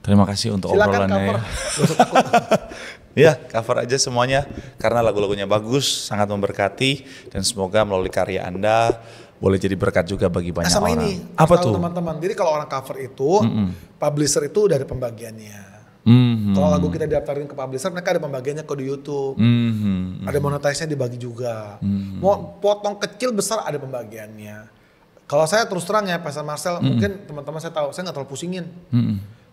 Terima kasih untuk Silakan obrolannya. cover. Gak usah takut. Ya, cover aja semuanya karena lagu-lagunya bagus, sangat memberkati dan semoga melalui karya Anda boleh jadi berkat juga bagi banyak sama orang. ini, Apa tuh? teman-teman. Jadi kalau orang cover itu, publisher itu udah ada pembagiannya. Kalau lagu kita daftarin ke publisher, mereka ada pembagiannya kok di YouTube. Ada monetize-nya dibagi juga. Mau potong kecil besar ada pembagiannya. Kalau saya terus terang ya, Pastor Marcel, mungkin teman-teman saya tahu, saya nggak terlalu pusingin.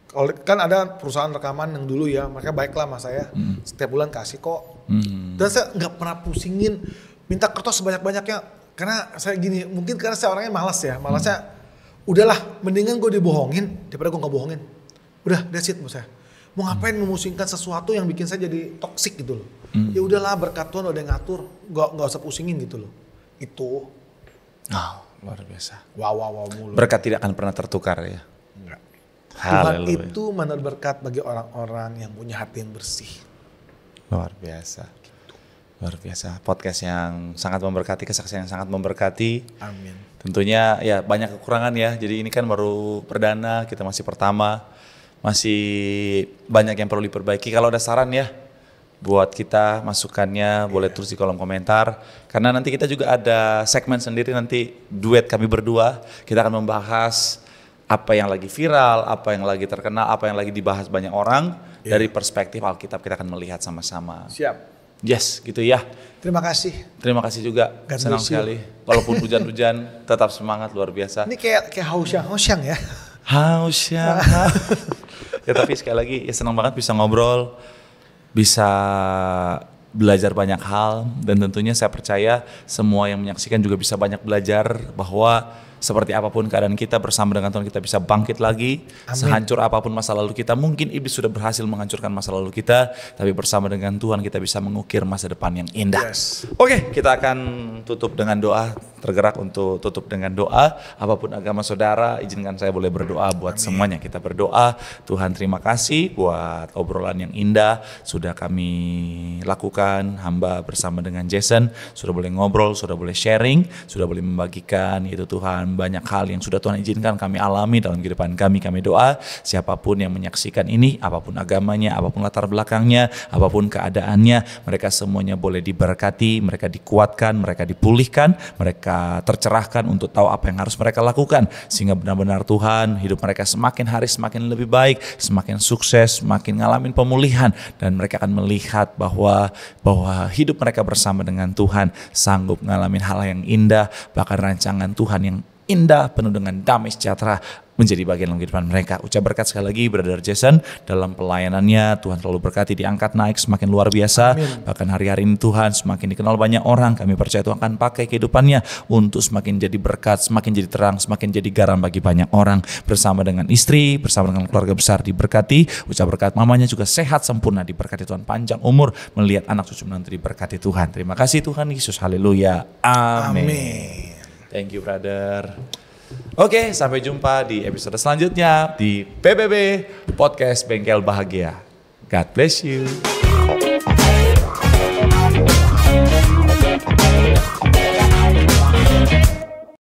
Kalau kan ada perusahaan rekaman yang dulu ya, mereka baiklah sama saya, setiap bulan kasih kok. Dan saya nggak pernah pusingin, minta kertas sebanyak-banyaknya. Karena saya gini, mungkin karena saya orangnya malas ya, malasnya udahlah mendingan gue dibohongin daripada gue nggak bohongin. Udah, that's it menurut saya. Mau ngapain memusingkan sesuatu yang bikin saya jadi toksik gitu loh. Ya udahlah berkat Tuhan udah yang ngatur, nggak usah pusingin gitu loh. Itu. Luar biasa. Wow mulu. Berkat tidak akan pernah tertukar ya. Enggak. Tuhan Haleluya. itu menaruh berkat bagi orang-orang yang punya hati yang bersih. Luar biasa. Luar biasa. Podcast yang sangat memberkati, kesaksian yang sangat memberkati. Amin. Tentunya ya banyak kekurangan ya. Jadi ini kan baru perdana, kita masih pertama. Masih banyak yang perlu diperbaiki. Kalau ada saran ya buat kita, masukannya boleh tulis di kolom komentar. Karena nanti kita juga ada segmen sendiri nanti duet kami berdua. Kita akan membahas apa yang lagi viral, apa yang lagi terkenal, apa yang lagi dibahas banyak orang. Dari perspektif Alkitab kita akan melihat sama-sama. Siap. Yes, gitu ya. Terima kasih. Terima kasih juga. God Senang bless you. sekali. Walaupun hujan-hujan, tetap semangat luar biasa. Ini kayak hausyang ya. Haus ya. Ya tapi sekali lagi ya senang banget bisa ngobrol, bisa belajar banyak hal dan tentunya saya percaya semua yang menyaksikan juga bisa banyak belajar bahwa seperti apapun keadaan kita, bersama dengan Tuhan kita bisa bangkit lagi. Amin. Sehancur apapun masa lalu kita, mungkin iblis sudah berhasil menghancurkan masa lalu kita, tapi bersama dengan Tuhan kita bisa mengukir masa depan yang indah. Yes. Oke, kita akan tutup dengan doa, tergerak untuk tutup dengan doa. Apapun agama saudara, izinkan saya boleh berdoa buat semuanya. Kita berdoa, Tuhan terima kasih buat obrolan yang indah sudah kami lakukan. Hamba bersama dengan Jason sudah boleh ngobrol, sudah boleh sharing, sudah boleh membagikan itu Tuhan banyak hal yang sudah Tuhan izinkan kami alami dalam kehidupan kami. Kami doa siapapun yang menyaksikan ini, apapun agamanya, apapun latar belakangnya, apapun keadaannya, mereka semuanya boleh diberkati, mereka dikuatkan, mereka dipulihkan, mereka tercerahkan untuk tahu apa yang harus mereka lakukan, sehingga benar-benar Tuhan hidup mereka semakin hari semakin lebih baik, semakin sukses, semakin ngalamin pemulihan, dan mereka akan melihat bahwa hidup mereka bersama dengan Tuhan sanggup ngalamin hal yang indah, bahkan rancangan Tuhan yang indah penuh dengan damai sejahtera menjadi bagian dalam kehidupan mereka. Ucap berkat sekali lagi Brother Jason dalam pelayanannya. Tuhan selalu berkati, diangkat naik semakin luar biasa. Amin. Bahkan hari-hari ini Tuhan semakin dikenal banyak orang. Kami percaya Tuhan akan pakai kehidupannya untuk semakin jadi berkat, semakin jadi terang, semakin jadi garam bagi banyak orang. Bersama dengan istri, bersama dengan keluarga besar diberkati. Ucap berkat mamanya juga sehat sempurna, diberkati Tuhan, panjang umur, melihat anak cucu menantu diberkati Tuhan. Terima kasih Tuhan Yesus, haleluya, amin. Thank you brother. Oke, sampai jumpa di episode selanjutnya di PBB Podcast Bengkel Bahagia. God bless you.